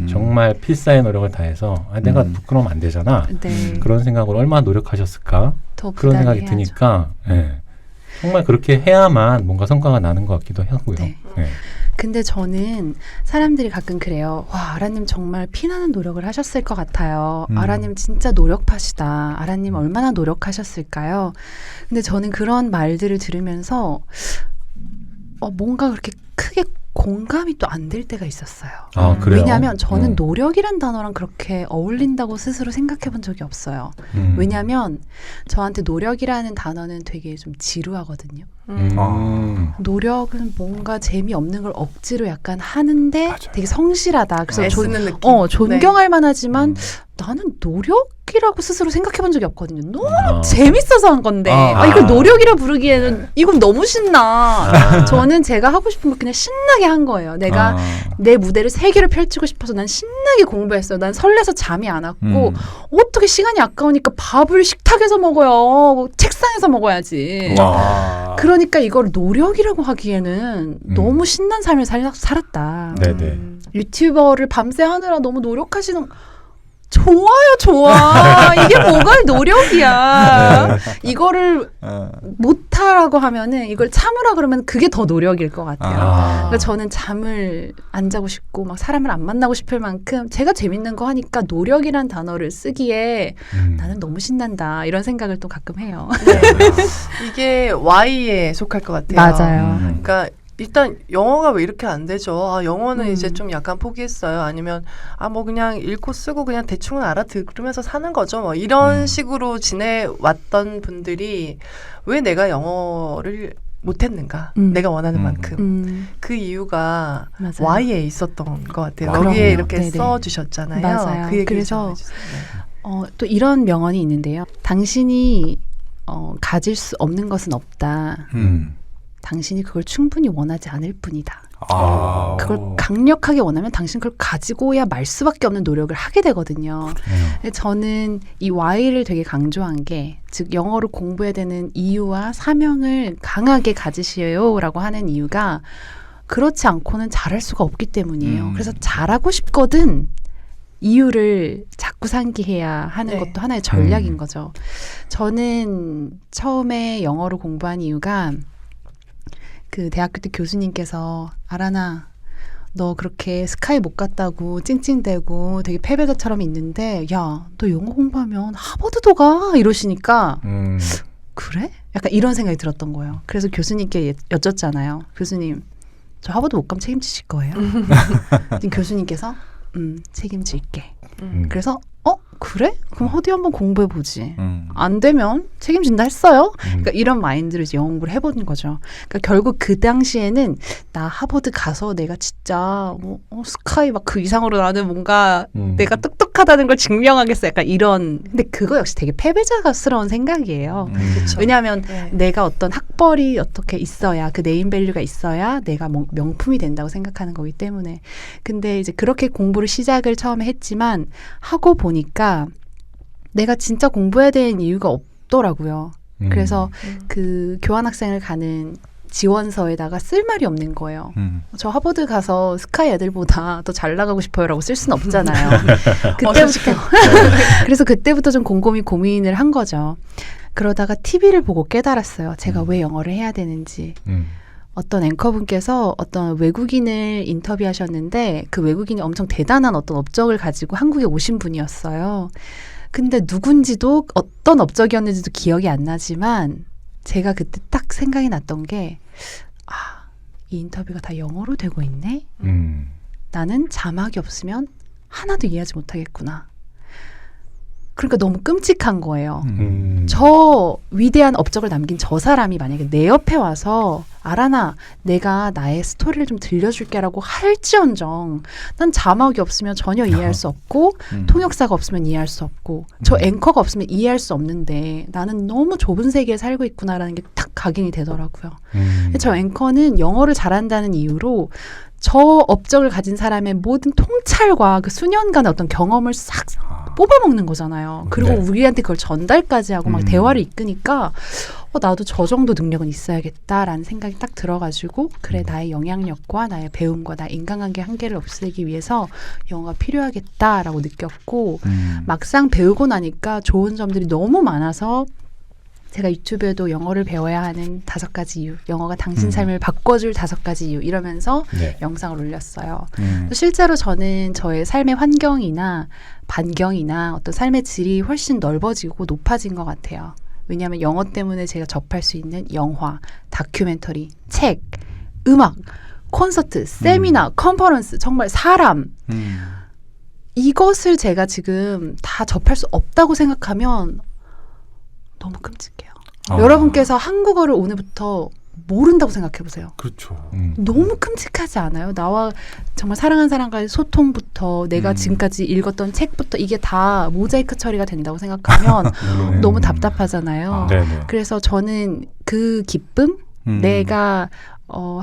정말 필사의 노력을 다해서 내가 부끄러우면 안 되잖아. 네. 그런 생각으로 얼마나 노력하셨을까? 더 그런 생각이 부담해야죠. 드니까 예. 정말 그렇게 해야만 뭔가 성과가 나는 것 같기도 하고요. 네. 예. 근데 저는 사람들이 가끔 그래요. 와, 아라님 정말 피나는 노력을 하셨을 것 같아요. 아라님 진짜 노력파시다. 아라님 얼마나 노력하셨을까요? 근데 저는 그런 말들을 들으면서 뭔가 그렇게 크게 공감이 또 안 될 때가 있었어요. 아, 그래요? 왜냐하면 저는 노력이란 단어랑 그렇게 어울린다고 스스로 생각해 본 적이 없어요. 왜냐하면 저한테 노력이라는 단어는 되게 좀 지루하거든요. 노력은 뭔가 재미없는 걸 억지로 약간 하는데 맞아요. 되게 성실하다. 그래서 애쓰는 느낌. 존경할 만하지만 나는 노력이라고 스스로 생각해 본 적이 없거든요. 너무 아. 재밌어서 한 건데 이걸 노력이라 부르기에는 이건 너무 신나. 저는 제가 하고 싶은 거 그냥 신나게 한 거예요. 내가 내 무대를 세 개를 펼치고 싶어서 난 신나게 공부했어요. 난 설레서 잠이 안 왔고 어떻게 시간이 아까우니까 밥을 식탁에서 먹어요. 책상에서 먹어야지. 와. 그러니까 이걸 노력이라고 하기에는 너무 신난 삶을 살았다. 네네. 유튜버를 밤새 하느라 너무 노력하시는 좋아요, 좋아. 이게 뭐가 노력이야. 이거를 못하라고 하면은 이걸 참으라 그러면 그게 더 노력일 것 같아요. 그러니까 저는 잠을 안 자고 싶고 막 사람을 안 만나고 싶을 만큼 제가 재밌는 거 하니까 노력이란 단어를 쓰기에 나는 너무 신난다 이런 생각을 또 가끔 해요. 이게 Y에 속할 것 같아요. 맞아요. 그러니까 일단 영어가 왜 이렇게 안 되죠? 영어는 이제 좀 약간 포기했어요. 아니면 뭐 그냥 읽고 쓰고 그냥 대충은 알아들으면서 사는 거죠. 뭐 이런 식으로 지내왔던 분들이 왜 내가 영어를 못했는가? 내가 원하는 만큼. 그 이유가 맞아요. Y에 있었던 것 같아요. 그럼요. 여기에 이렇게 네네. 써주셨잖아요. 맞아요. 그 얘기를 그래서 좀 해주세요. 네. 또 이런 명언이 있는데요. 당신이 가질 수 없는 것은 없다. 당신이 그걸 충분히 원하지 않을 뿐이다. 그걸 강력하게 원하면 당신 그걸 가지고야 말 수밖에 없는 노력을 하게 되거든요. 저는 이 Y를 되게 강조한 게, 즉 영어를 공부해야 되는 이유와 사명을 강하게 가지시오라고 하는 이유가 그렇지 않고는 잘할 수가 없기 때문이에요. 그래서 잘하고 싶거든 이유를 자꾸 상기해야 하는 것도 하나의 전략인 거죠. 저는 처음에 영어를 공부한 이유가 그 대학교 때 교수님께서 아라나 너 그렇게 스카이 못 갔다고 찡찡대고 되게 패배자처럼 있는데 야, 너 영어 공부하면 하버드도 가 이러시니까 그래? 약간 이런 생각이 들었던 거예요. 그래서 교수님께 여쭸잖아요. 교수님, 저 하버드 못 가면 책임지실 거예요? 교수님께서 책임질게. 그래서 그래? 그럼 어디 한번 공부해보지. 안 되면 책임진다 했어요. 그러니까 이런 마인드로 이제 영어 공부를 해보는 거죠. 그러니까 결국 그 당시에는 나 하버드 가서 내가 진짜 스카이 막 그 이상으로 나는 뭔가 내가 똑똑하다는 걸 증명하겠어. 약간 이런. 근데 그거 역시 되게 패배자스러운 생각이에요. 그쵸. 왜냐하면 네. 내가 어떤 학벌이 어떻게 있어야 그 네임밸류가 있어야 내가 명품이 된다고 생각하는 거기 때문에. 근데 이제 그렇게 공부를 시작을 처음에 했지만 하고 보니까 내가 진짜 공부해야 되는 이유가 없더라고요. 그래서 그 교환학생을 가는 지원서에다가 쓸 말이 없는 거예요. 저 하버드 가서 스카이 애들보다 더 잘 나가고 싶어요라고 쓸 수는 없잖아요. 그때부터 그래서 그때부터 좀 곰곰이 고민을 한 거죠. 그러다가 TV를 보고 깨달았어요. 제가 왜 영어를 해야 되는지. 어떤 앵커분께서 어떤 외국인을 인터뷰하셨는데 그 외국인이 엄청 대단한 어떤 업적을 가지고 한국에 오신 분이었어요. 근데 누군지도 어떤 업적이었는지도 기억이 안 나지만 제가 그때 딱 생각이 났던 게 이 인터뷰가 다 영어로 되고 있네? 나는 자막이 없으면 하나도 이해하지 못하겠구나. 그러니까 너무 끔찍한 거예요. 저 위대한 업적을 남긴 저 사람이 만약에 내 옆에 와서 아라나 내가 나의 스토리를 좀 들려줄게라고 할지언정 난 자막이 없으면 전혀 이해할 수 없고 통역사가 없으면 이해할 수 없고 저 앵커가 없으면 이해할 수 없는데 나는 너무 좁은 세계에 살고 있구나라는 게 딱 각인이 되더라고요. 저 앵커는 영어를 잘한다는 이유로 저 업적을 가진 사람의 모든 통찰과 그 수년간의 어떤 경험을 싹 뽑아먹는 거잖아요. 그리고 네. 우리한테 그걸 전달까지 하고 막 대화를 이끄니까 나도 저 정도 능력은 있어야겠다라는 생각이 딱 들어가지고 그래 나의 영향력과 나의 배움과 나의 인간관계 한계를 없애기 위해서 영어가 필요하겠다라고 느꼈고 막상 배우고 나니까 좋은 점들이 너무 많아서 제가 유튜브에도 영어를 배워야 하는 5가지 이유, 영어가 당신 삶을 바꿔줄 5가지 이유 이러면서 네. 영상을 올렸어요. 실제로 저는 저의 삶의 환경이나 반경이나 어떤 삶의 질이 훨씬 넓어지고 높아진 것 같아요. 왜냐하면 영어 때문에 제가 접할 수 있는 영화, 다큐멘터리, 책, 음악, 콘서트, 세미나, 컨퍼런스, 정말 사람 이것을 제가 지금 다 접할 수 없다고 생각하면 너무 끔찍해요. 여러분께서 한국어를 오늘부터 모른다고 생각해 보세요. 그렇죠. 너무 끔찍하지 않아요? 나와 정말 사랑하는 사람과의 소통부터 내가 지금까지 읽었던 책부터 이게 다 모자이크 처리가 된다고 생각하면 너무 답답하잖아요. 그래서 저는 그 기쁨, 내가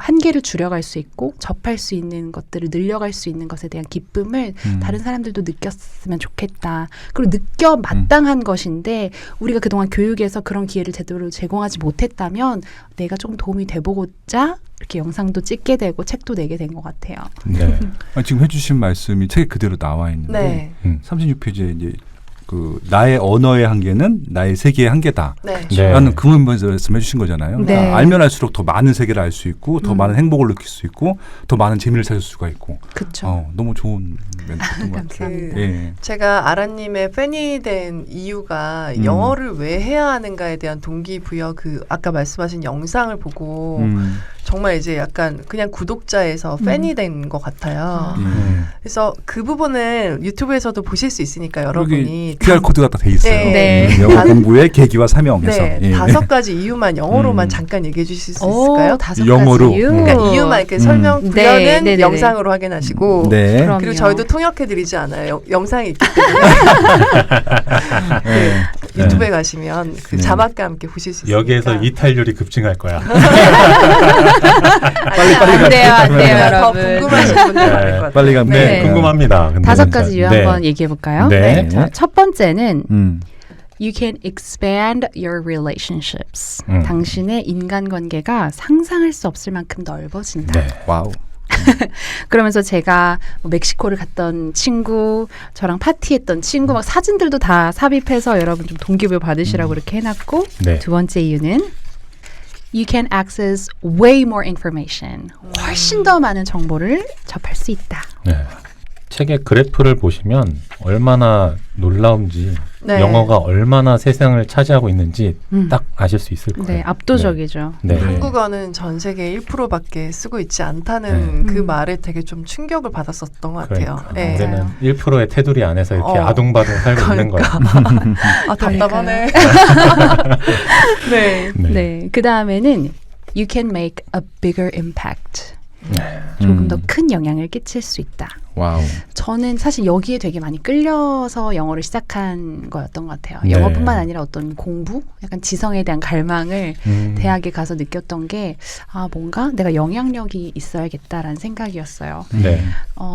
한계를 줄여갈 수 있고 접할 수 있는 것들을 늘려갈 수 있는 것에 대한 기쁨을 다른 사람들도 느꼈으면 좋겠다. 그리고 느껴 마땅한 것인데 우리가 그동안 교육에서 그런 기회를 제대로 제공하지 못했다면 내가 조금 도움이 돼보고자 이렇게 영상도 찍게 되고 책도 내게 된 것 같아요. 네. 지금 해주신 말씀이 책에 그대로 나와 있는데 네. 36페이지에 이제 그 나의 언어의 한계는 나의 세계의 한계다. 네. 네. 라는 그 말씀해 주신 거잖아요. 네. 그러니까 알면 알수록 더 많은 세계를 알 수 있고 더 많은 행복을 느낄 수 있고 더 많은 재미를 찾을 수가 있고 그렇죠. 너무 좋은 멘트인 것 같아요. 감사합니다. 예. 제가 아라님의 팬이 된 이유가 영어를 왜 해야 하는가에 대한 동기부여 그 아까 말씀하신 영상을 보고 정말 이제 약간 그냥 구독자에서 팬이 된 것 같아요. 그래서 그 부분을 유튜브에서도 보실 수 있으니까 여러분이 QR 코드가 다 돼 있어요. 네. 영어 공부의 계기와 사명에서 네, 5가지 이유만 영어로만 잠깐 얘기해 주실 수 오, 있을까요? 5가지 영어로. 이유. 그러니까 이유만 이렇게 설명 네, 부여는 네네네. 영상으로 확인하시고 네. 그럼요. 그리고 저희도 통역해 드리지 않아요. 영상이 있기 때문에 네. 유튜브에 가시면 그 네. 자막과 함께 보실 수 있으니까 여기에서 이탈률이 급증할 거야. 안 돼요, 안 돼요, 더 여러분. 궁금하신 분들 많을 것 같아요. 빨리 가면 네, 네. 궁금합니다. 근데 5가지 진짜. 이유 네. 한번 얘기해 볼까요? 네. 자, 첫 번째는 음. You can expand your relationships. 음. 당신의 인간관계가 상상할 수 없을 만큼 넓어진다. 네. 와우. 그러면서 제가 뭐 멕시코를 갔던 친구, 저랑 파티했던 친구, 막 사진들도 다 삽입해서 여러분 좀 동기부여 받으시라고 이렇게 해놨고 네. 두 번째 이유는 You can access way more information. 훨씬 더 많은 정보를 접할 수 있다. 네. 책의 그래프를 보시면 얼마나 놀라운지 네. 영어가 얼마나 세상을 차지하고 있는지 딱 아실 수 있을 거예요. 네, 압도적이죠. 네. 네. 한국어는 전 세계 1%밖에 쓰고 있지 않다는 그 말에 되게 좀 충격을 받았었던 것 같아요. 그러니까. 네. 이제는 1%의 테두리 안에서 이렇게 어. 아둥바둥 살고 있는 거예요. 아, 답답하네. 네. 네. 네. 그 다음에는 You can make a bigger impact. 네. 조금 더 큰 영향을 끼칠 수 있다. 와우. 저는 사실 여기에 되게 많이 끌려서 영어를 시작한 거였던 것 같아요. 네. 영어뿐만 아니라 어떤 공부, 약간 지성에 대한 갈망을 대학에 가서 느꼈던 게 뭔가 내가 영향력이 있어야겠다라는 생각이었어요. 네.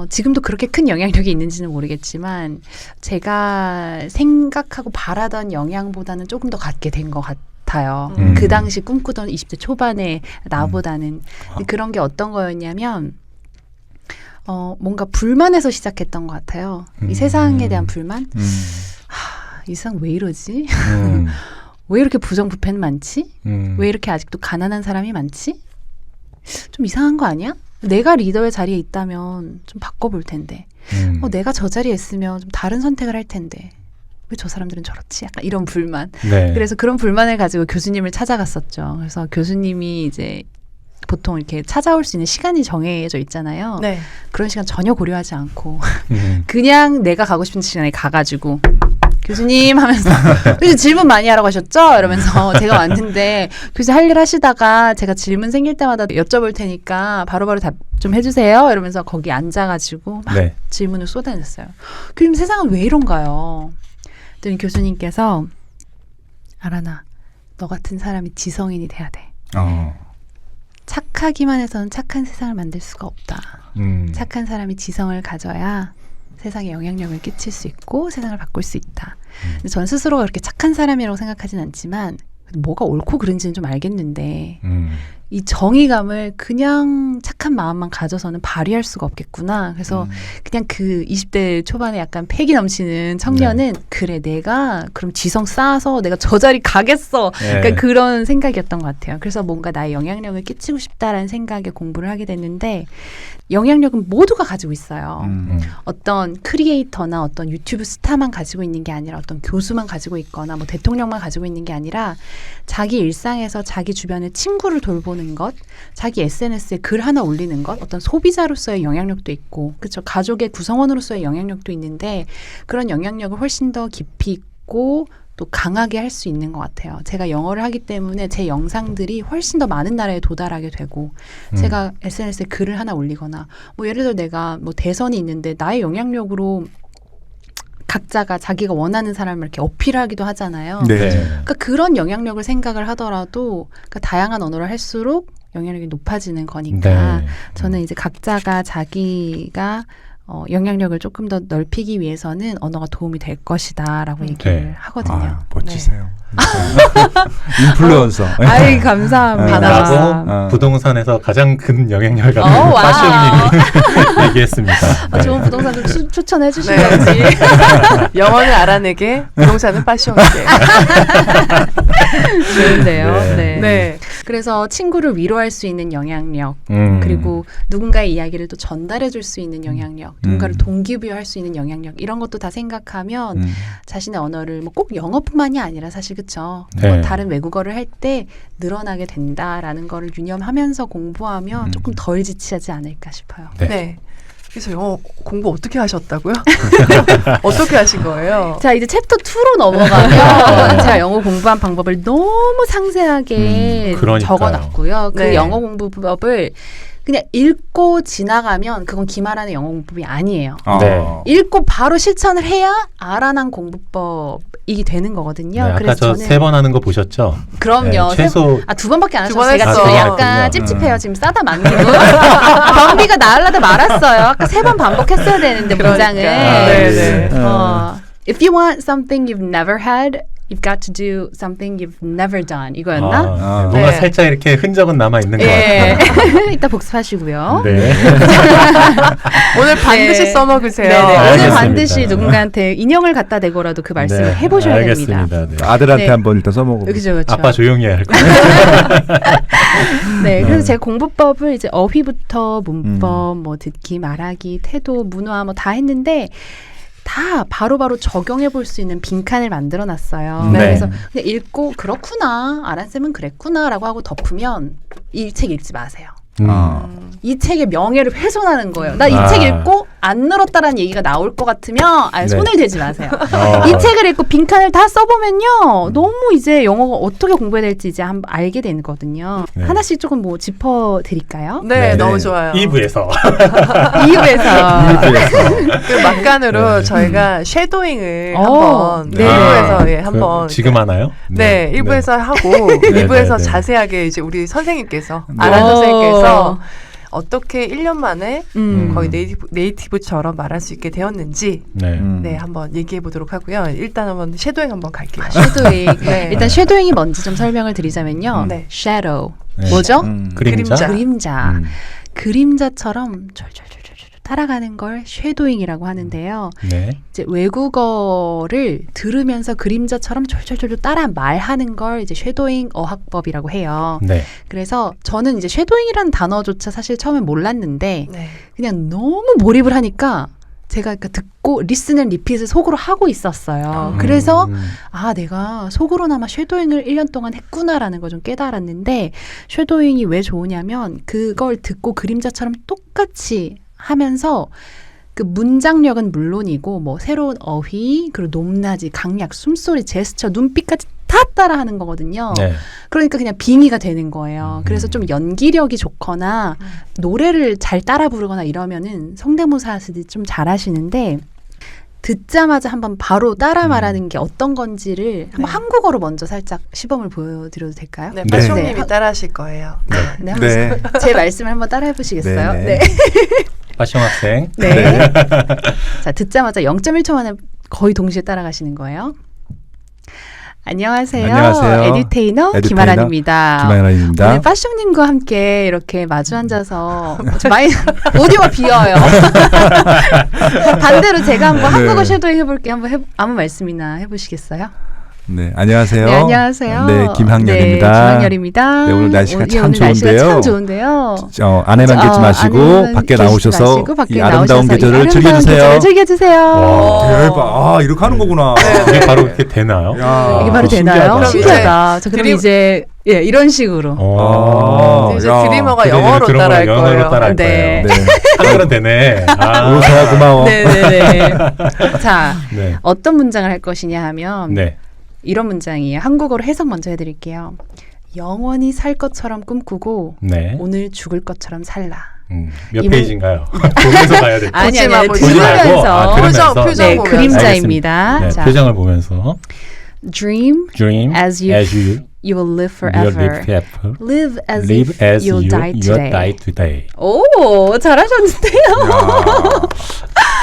지금도 그렇게 큰 영향력이 있는지는 모르겠지만 제가 생각하고 바라던 영향보다는 조금 더 갖게 된 것 같아요. 그 당시 꿈꾸던 20대 초반의 나보다는. 근데 그런 게 어떤 거였냐면 뭔가 불만에서 시작했던 것 같아요. 이 세상에 대한 불만? 이 세상 왜 이러지? 왜 이렇게 부정부패는 많지? 왜 이렇게 아직도 가난한 사람이 많지? 좀 이상한 거 아니야? 내가 리더의 자리에 있다면 좀 바꿔볼 텐데. 내가 저 자리에 있으면 좀 다른 선택을 할 텐데. 왜 저 사람들은 저렇지? 약간 이런 불만. 네. 그래서 그런 불만을 가지고 교수님을 찾아갔었죠. 그래서 교수님이 이제 보통 이렇게 찾아올 수 있는 시간이 정해져 있잖아요. 네. 그런 시간 전혀 고려하지 않고 그냥 내가 가고 싶은 시간에 가가지고 교수님 하면서 교수님 질문 많이 하라고 하셨죠? 이러면서 제가 왔는데 교수님 할 일 하시다가 제가 질문 생길 때마다 여쭤볼 테니까 바로바로 답 좀 해주세요. 이러면서 거기 앉아가지고 막 네. 질문을 쏟아냈어요. 교수님 세상은 왜 이런가요? 그랬더니 교수님께서 아라나 너 같은 사람이 지성인이 돼야 돼. 착하기만 해서는 착한 세상을 만들 수가 없다. 착한 사람이 지성을 가져야 세상에 영향력을 끼칠 수 있고 세상을 바꿀 수 있다. 근데 전 스스로가 그렇게 착한 사람이라고 생각하진 않지만 뭐가 옳고 그른지는 좀 알겠는데 이 정의감을 그냥 착한 마음만 가져서는 발휘할 수가 없겠구나. 그래서 그냥 그 20대 초반에 약간 패기 넘치는 청년은 그래 내가 그럼 지성 쌓아서 내가 저 자리 가겠어. 그러니까 그런 생각이었던 것 같아요. 그래서 뭔가 나의 영향력을 끼치고 싶다라는 생각에 공부를 하게 됐는데 영향력은 모두가 가지고 있어요. 어떤 크리에이터나 어떤 유튜브 스타만 가지고 있는 게 아니라 어떤 교수만 가지고 있거나 뭐 대통령만 가지고 있는 게 아니라 자기 일상에서 자기 주변의 친구를 돌보는 것, 자기 SNS에 글 하나 올리는 것, 어떤 소비자로서의 영향력도 있고, 그렇죠. 가족의 구성원으로서의 영향력도 있는데 그런 영향력을 훨씬 더 깊이 있고 또 강하게 할 수 있는 것 같아요. 제가 영어를 하기 때문에 제 영상들이 훨씬 더 많은 나라에 도달하게 되고 제가 SNS에 글을 하나 올리거나 뭐 예를 들어 내가 뭐 대선이 있는데 나의 영향력으로 각자가 자기가 원하는 사람을 이렇게 어필하기도 하잖아요. 네. 그러니까 그런 영향력을 생각을 하더라도 그러니까 다양한 언어를 할수록 영향력이 높아지는 거니까 저는 이제 각자가 자기가 영향력을 조금 더 넓히기 위해서는 언어가 도움이 될 것이다라고 얘기를 하거든요. 멋지세요. 인플루언서. 아이 감사합니다. 라고 부동산에서 가장 큰 영향력을 갖는 파시오님이 얘기했습니다. 좋은 부동산 좀 추천해 주시던지. 영어는 알아내게, 부동산은 파시오에게. 좋은데요. 네. 네. 그래서 친구를 위로할 수 있는 영향력, 그리고 누군가의 이야기를 또 전달해 줄 수 있는 영향력, 누군가를 동기부여할 수 있는 영향력, 이런 것도 다 생각하면 자신의 언어를 뭐 꼭 영어뿐만이 아니라 사실 그렇죠. 뭐 다른 외국어를 할 때 늘어나게 된다라는 거를 유념하면서 공부하면 조금 덜 지치지 않을까 싶어요. 네. 그래서 영어 공부 어떻게 하셨다고요? 어떻게 하신 거예요? 자, 이제 챕터 2로 넘어가면 제가 영어 공부한 방법을 너무 상세하게 적어놨고요. 그 영어 공부법을 그냥 읽고 지나가면 그건 기말하는 영어 공부법이 아니에요. 읽고 바로 실천을 해야 아라난 공부법이 되는 거거든요. 네, 그래서 아까 저 저는 3번 하는 거 보셨죠? 그럼요. 네, 최소 2번밖에 안 2번 하셔서 제가 했어. 지금 약간 찝찝해요. 지금 싸다 맞는 경비가 나으려다 말았어요. 아까 3번 반복했어야 되는데 문장을. 네네. If you want something you've never had, you've got to do something you've never done. 이거였나? 뭔가 살짝 이렇게 흔적은 남아 있는 것 같아요. 이따 복습하시고요. 네. 오늘 반드시 써먹으세요. 네네. 오늘 알겠습니다. 반드시 누군가한테 인형을 갖다 대고라도 그 말씀을 해보셔야 알겠습니다. 됩니다. 네. 아들한테 한번 일단 써먹어. 그렇죠. 아빠 조용히 해야 할 거예요. 네, 그래서 제가 공부법을 이제 어휘부터 문법, 뭐 듣기, 말하기, 태도, 문화 뭐 다 했는데 다 바로바로 적용해 볼 수 있는 빈칸을 만들어 놨어요. 네. 그래서 그냥 읽고 그렇구나, 아란쌤은 그랬구나라고 하고 덮으면 이 책 읽지 마세요. 이 책의 명예를 훼손하는 거예요. 나 이 책 읽고 안 늘었다라는 얘기가 나올 것 같으면 손을 대지 마세요. 이 책을 읽고 빈칸을 다 써보면요. 너무 이제 영어가 어떻게 공부해야 될지 이제 한번 알게 되거든요. 네. 하나씩 조금 뭐 짚어드릴까요? 네, 너무 좋아요. 2부에서. 2부에서. 그 막간으로 저희가 쉐도잉을 한번 네. 1부에서 한번 지금 하나요? 네, 1부에서 하고 네, 2부에서 네. 자세하게 이제 우리 선생님께서 아란 선생님께서 어떻게 1년 만에 거의 네이티브처럼 말할 수 있게 되었는지 네, 한번 얘기해 보도록 하고요. 일단 한번 쉐도잉 한번 갈게요. 쉐도잉. 네. 일단 쉐도잉이 뭔지 좀 설명을 드리자면요. 네. shadow. 네. 뭐죠? 그림자. 그림자. 그림자처럼 졸졸졸졸 따라가는 걸 쉐도잉이라고 하는데요. 네. 이제 외국어를 들으면서 그림자처럼 졸졸졸 따라 말하는 걸 이제 쉐도잉 어학법이라고 해요. 네. 그래서 저는 이제 쉐도잉이라는 단어조차 사실 처음에 몰랐는데 네. 그냥 너무 몰입을 하니까 제가 그러니까 듣고 리슨 앤 리핏을 속으로 하고 있었어요. 그래서 내가 속으로나마 쉐도잉을 1년 동안 했구나라는 걸 좀 깨달았는데 쉐도잉이 왜 좋으냐면 그걸 듣고 그림자처럼 똑같이 하면서 그 문장력은 물론이고 뭐 새로운 어휘, 그리고 높낮이, 강약, 숨소리, 제스처, 눈빛까지 다 따라하는 거거든요. 네. 그러니까 그냥 빙의가 되는 거예요. 그래서 좀 연기력이 좋거나 노래를 잘 따라 부르거나 이러면은 성대모사 하시듯이 좀 잘하시는데 듣자마자 한번 바로 따라 말하는 게 어떤 건지를 한번 한국어로 먼저 살짝 시범을 보여드려도 될까요? 네, 네. 빠숑님이 따라하실 거예요. 네, 네. 제 말씀을 한번 따라 해보시겠어요? 네, 네. 네. 빠숑 학생. 네. 자, 듣자마자 0.1초 만에 거의 동시에 따라가시는 거예요. 안녕하세요. 안녕하세요. 에듀테이너 김아란입니다. 김아란입니다. 오늘 빠숑님과 함께 이렇게 마주 앉아서 많이 오디오가 비어요. 반대로 제가 한번 네. 한국어 쉐도잉 해볼게요. 한번 아무 말씀이나 해보시겠어요? 네, 안녕하세요. 네, 안녕하세요. 네, 김학렬입니다. 네, 김학렬입니다. 네, 오늘 날씨가 참 오늘 날씨가 좋은데요. 참 좋은데요. 안에만 계지 마시고 안에만 밖에 계시지 나오셔서 마시고 밖에 이 아름다운 나오셔서 이 계절을 아름다운 즐겨주세요. 계절을 즐겨주세요. 와, 대박. 아, 이렇게 하는 거구나. 이게 바로 이렇게 되나요? 야, 이게 바로 되나요? 신기하다. 신기하다. 자, 그럼 드림- 이제 예, 이런 식으로. 이제 야. 드리머가 그래, 영어로 드리머가 따라할 영어로 거예요. 따라할 네. 거예요. 한글은 되네. 아. 로사야 고마워. 네네네. 자, 네. 어떤 문장을 할 것이냐 하면 네. 이런 문장이에요. 한국어로 해석 먼저 해드릴게요. 영원히 살 것처럼 꿈꾸고 네. 오늘 죽을 것처럼 살라. 몇 이 페이지인가요? 보면서 가야 될 것 같아요. 아니, 보지 마, 아니, 보지 보지 말고, 들으면서. 들으면서. 표정 네, 보면서. 그림자입니다. 네, 자, 표정을 보면서 dream dream as you you will live you forever. live forever. Live as live if as you'll you die today. die today. 오, 잘하셨는데요.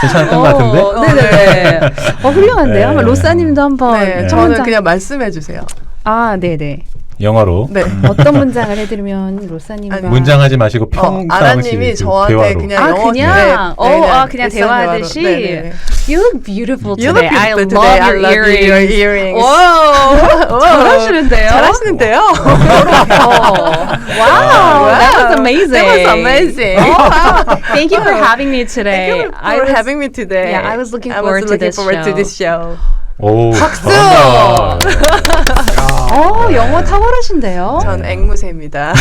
괜찮았던 것 같은데? 네네. 훌륭한데요. 네. 한번 로사님도 한번. 네, 한 저는 문장. 그냥 말씀해 주세요. 아, 네네. 영어로 네. 어떤 문장을 해드리면 로사님과 아니, 문장하지 마시고 평상시 아라님이 저한테 대화로. 그냥 아, 영어 그냥? 그냥 일상 대화하듯이? 대화로. 네네. You look beautiful You today. look I beautiful love today. I your love your earrings. earrings. 와, 잘하시는데요? 잘하시는데요? Wow, that was amazing. That was amazing. Thank you for having me today. Thank you for having me today. Yeah, I was looking I forward was to looking this forward to show. this show. 오, 박수! 잘한다. 영어 탁월하신데요? 전 앵무새입니다.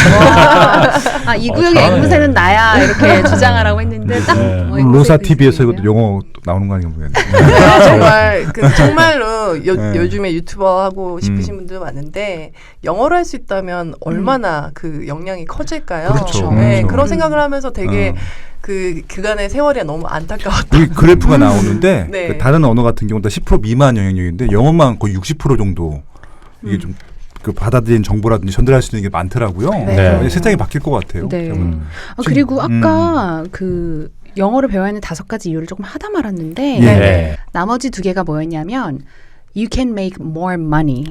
아, 이 구역의 잘하네. 앵무새는 나야 이렇게 주장하라고 했는데 딱 네. 뭐 로사 앵무새도 TV에서 있으시네요. 이것도 영어 나오는 거 아닌가 모르겠네. 정말로 네. 요즘에 유튜버 하고 싶으신 분들 많은데 영어로 할 수 있다면 얼마나 그 역량이 커질까요? 그렇죠. 네, 그렇죠. 그런 생각을 하면서 되게 어. 그간의 세월이 너무 안타까웠다. 여기 그래프가 나오는데 네. 그 다른 언어 같은 경우는 다 10% 미만 영향력인데 영어만 거의 60% 정도 이게 좀 그 받아들인 정보라든지 전달할 수 있는 게 많더라고요. 네. 세상이 바뀔 것 같아요. 네. 음. 아, 그리고 아까 그 영어를 배워야 하는 5가지 이유를 조금 하다 말았는데 예. 네. 나머지 2개가 뭐였냐면 You can make more money.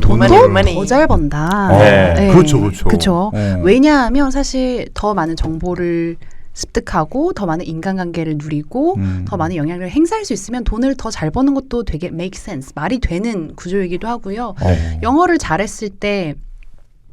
돈을 많이. 더 잘 번다. 네. 그렇죠, 그렇죠. 그렇죠. 어. 왜냐하면 사실 더 많은 정보를 습득하고 더 많은 인간관계를 누리고 더 많은 영향력을 행사할 수 있으면 돈을 더 잘 버는 것도 되게 make sense, 말이 되는 구조이기도 하고요. 영어를 잘했을 때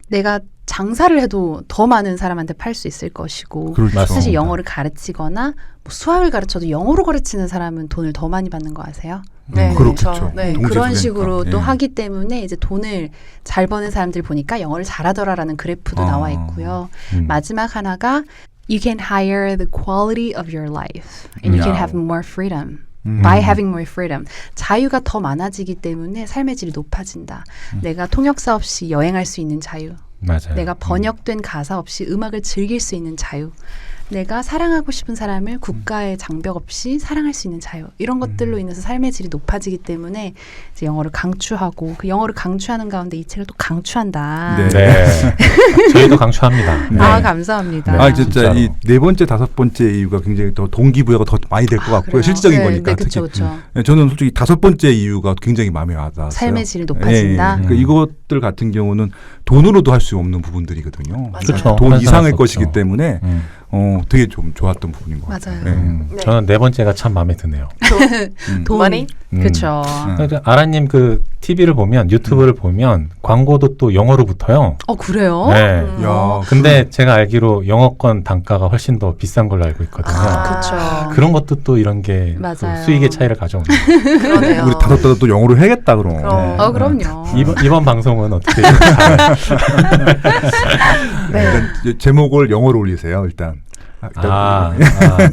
내가 장사를 해도 더 많은 사람한테 팔 수 있을 것이고 그렇죠. 사실 영어를 가르치거나 뭐 수학을 가르쳐도 영어로 가르치는 사람은 돈을 더 많이 받는 거 아세요? 네, 그렇겠죠. 그렇죠. 네. 동시에 그런 그러니까. 식으로 또 예. 하기 때문에 이제 돈을 잘 버는 사람들 보니까 영어를 잘하더라라는 그래프도 나와 있고요. 마지막 하나가 You can hire the quality of your life and you can have more freedom. By having more freedom. 자유가 더 많아지기 때문에 삶의 질이 높아진다. 내가 통역사 없이 여행할 수 있는 자유. 맞아요. 내가 번역된 가사 없이 음악을 즐길 수 있는 자유. 내가 사랑하고 싶은 사람을 국가의 장벽 없이 사랑할 수 있는 자유. 이런 것들로 인해서 삶의 질이 높아지기 때문에 이제 영어를 강추하고 그 영어를 강추하는 가운데 이 책을 또 강추한다. 네. 네. 저희도 강추합니다. 네. 아, 감사합니다. 네. 아 진짜 진짜로. 이 4번째 5번째 이유가 굉장히 더 동기부여가 더 많이 될 것 같고요. 그래요? 실질적인 네, 거니까 네, 특히. 그쵸. 네, 저는 솔직히 5번째 이유가 굉장히 마음에 와닿았어요. 삶의 질이 높아진다? 그러니까 이것들 같은 경우는 돈으로도 할 수 없는 부분들이거든요. 맞아요. 그렇죠. 돈 환산할 이상의 수 것이기 없죠. 때문에 되게 좀 좋았던 부분인 것 같아요. 맞아요. 네. 저는 4번째가 참 마음에 드네요. 돈. 많이? 그렇죠. 그러니까 아라님 그 TV를 보면 유튜브를 보면 광고도 또 영어로 붙어요. 그래요? 네. 야, 근데 제가 알기로 영어권 단가가 훨씬 더 비싼 걸로 알고 있거든요. 그렇죠. 그런 것도 또 이런 게 또 맞아요. 수익의 차이를 가져오는. 그러네요. 우리 다섯 또 영어로 해야겠다 그럼. 그럼. 그럼요. 이번 방송은 어떻게 네. 일단 제목을 영어로 올리세요 일단.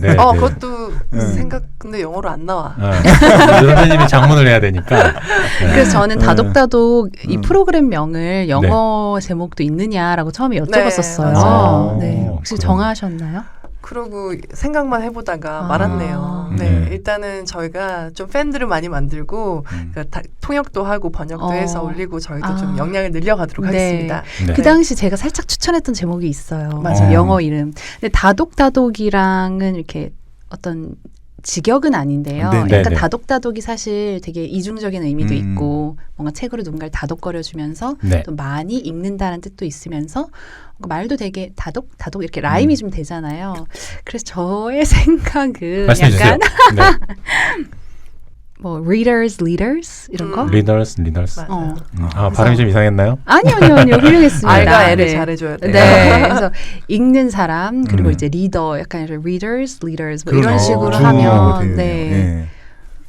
네. 그것도 네. 근데 영어로 안 나와. 선생님이 장문을 해야 되니까. 그래서 저는 다독다독 이 음. 프로그램명을 영어 제목도 있느냐라고 처음에 여쭤봤었어요. 맞아요. 네. 혹시 그럼. 정하셨나요? 그러고 생각만 해보다가 아. 말았네요. 네. 네, 일단은 저희가 좀 팬들을 많이 만들고 통역도 하고 번역도 해서 올리고 저희도 좀 역량을 늘려가도록 네. 하겠습니다. 네. 그 당시 제가 살짝 추천했던 제목이 있어요. 맞아요. 영어 이름. 근데 다독다독이랑은 이렇게 어떤 직역은 아닌데요. 네, 그러니까 네. 다독다독이 사실 되게 이중적인 의미도 있고 뭔가 책으로 누군가를 다독거려주면서 네. 또 많이 읽는다는 뜻도 있으면서 말도 되게 다독 이렇게 라임이 좀 되잖아요. 그래서 저의 생각은 말씀해 주세요. 약간 네. 뭐 readers, leaders 이런 거? 리더스. 어. 발음이 좀 이상했나요? 아니요, 훌륭했습니다. R과 L을 네. 잘해줘야 돼요. 네, 그래서 읽는 사람 그리고 음. 이제 리더, 약간 readers, leaders 뭐 그러네. 이런 식으로 중국어가 하면 되네요. 네,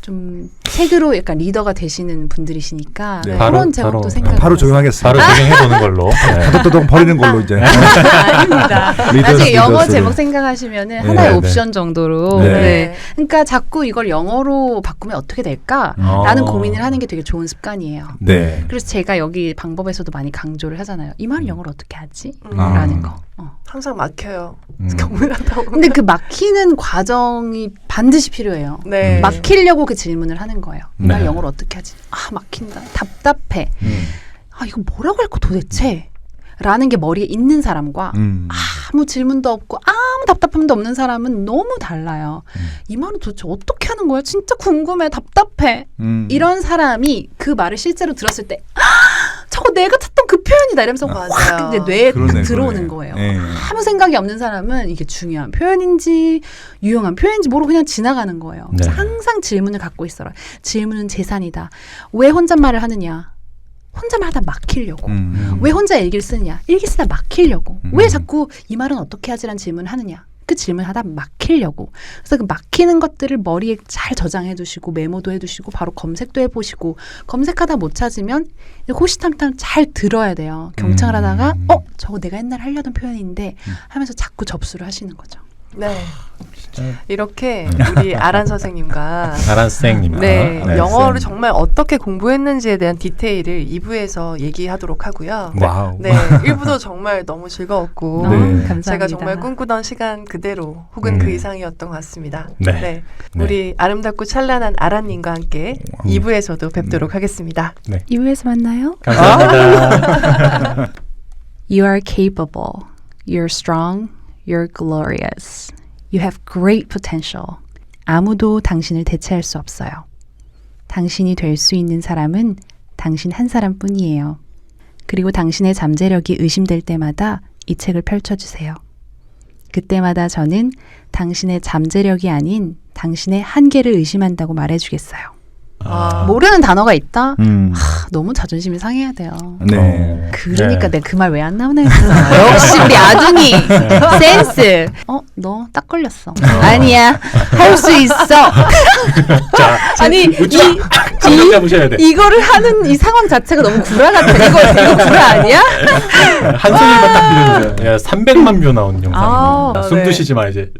좀 책으로 약간 리더가 되시는 분들이시니까 네. 그런 바로- 제목도 바로- 생각. 바로 적용하겠습니다. 바로 적용해보는 걸로. 네. 다독다독 버리는 걸로 이제. 아닙니다. 나중에 영어 리더스로. 제목 생각하시면은 네, 하나의 네. 옵션 정도로. 네. 네. 그러니까 자꾸 이걸 영어로 바꾸면 어떻게 될까라는 어. 고민을 하는 게 되게 좋은 습관이에요. 네. 그래서 제가 여기 방법에서도 많이 강조를 하잖아요. 이 말을 영어로 어떻게 하지? 음. 라는 거. 항상 막혀요. 음. 고민하다 보면. 근데 그 막히는 과정이 반드시 필요해요. 네. 막히려고 그 질문을 하는 거예요. 이 말 네. 영어로 어떻게 하지? 막힌다. 답답해. 이거 뭐라고 할거 도대체? 라는 게 머리에 있는 사람과 아무 질문도 없고 아무 답답함도 없는 사람은 너무 달라요. 이 말은 도대체 어떻게 하는 거야? 진짜 궁금해. 답답해. 이런 사람이 그 말을 실제로 들었을 때 저거 내가 찾던 그 표현이다 이러면서 맞아요. 확 이제 뇌에 딱 그러네, 들어오는 그러네. 거예요. 네. 아무 생각이 없는 사람은 이게 중요한 표현인지 유용한 표현인지 모르고 그냥 지나가는 거예요. 네. 그래서 항상 질문을 갖고 있어라. 질문은 재산이다. 왜 혼잣말을 하느냐? 혼잣말 하다 막히려고. 왜 혼자 일기를 쓰느냐? 일기 쓰다 막히려고. 왜 자꾸 이 말은 어떻게 하지란 질문을 하느냐? 그 질문하다 막히려고. 그래서 그 막히는 것들을 머리에 잘 저장해 두시고 메모도 해 두시고 바로 검색도 해 보시고 검색하다 못 찾으면 호시탐탐 잘 들어야 돼요. 경청을 하다가 저거 내가 옛날에 하려던 표현인데 하면서 자꾸 접수를 하시는 거죠. 네. 이렇게 우리 아란 선생님과 아란 선생님. 네, 네. 영어를 정말 어떻게 공부했는지에 대한 디테일을 2부에서 얘기하도록 하고요. 와우. 네, 1부도 정말 너무 즐거웠고 네. 감사합니다. 제가 정말 꿈꾸던 시간 그대로 혹은 그 이상이었던 것 같습니다. 네. 네. 네. 우리 아름답고 찬란한 아란님과 함께 2부에서도 뵙도록 하겠습니다. 2부에서 만나요. 감사합니다. You are capable. You're strong. You're glorious. You have great potential. 아무도 당신을 대체할 수 없어요. 당신이 될 수 있는 사람은 당신 한 사람뿐이에요. 그리고 당신의 잠재력이 의심될 때마다 이 책을 펼쳐주세요. 그때마다 저는 당신의 잠재력이 아닌 당신의 한계를 의심한다고 말해주겠어요. 모르는 단어가 있다? 너무 자존심이 상해야 돼요. 네. 그러니까 네. 내가 그 말 왜 안 나오나 했어. 역시 우리 아둥이 센스. 너 딱 걸렸어. 아니야. 할 수 있어. 자, 아니 감정 잡으셔야 돼. 이거를 하는 이 상황 자체가 너무 구라 같아. 이거 구라 아니야? 한 소리만 딱 들려주세요. 300만 뷰 나온 영상입니다. 아, 숨도 네. 쉬지 마 이제.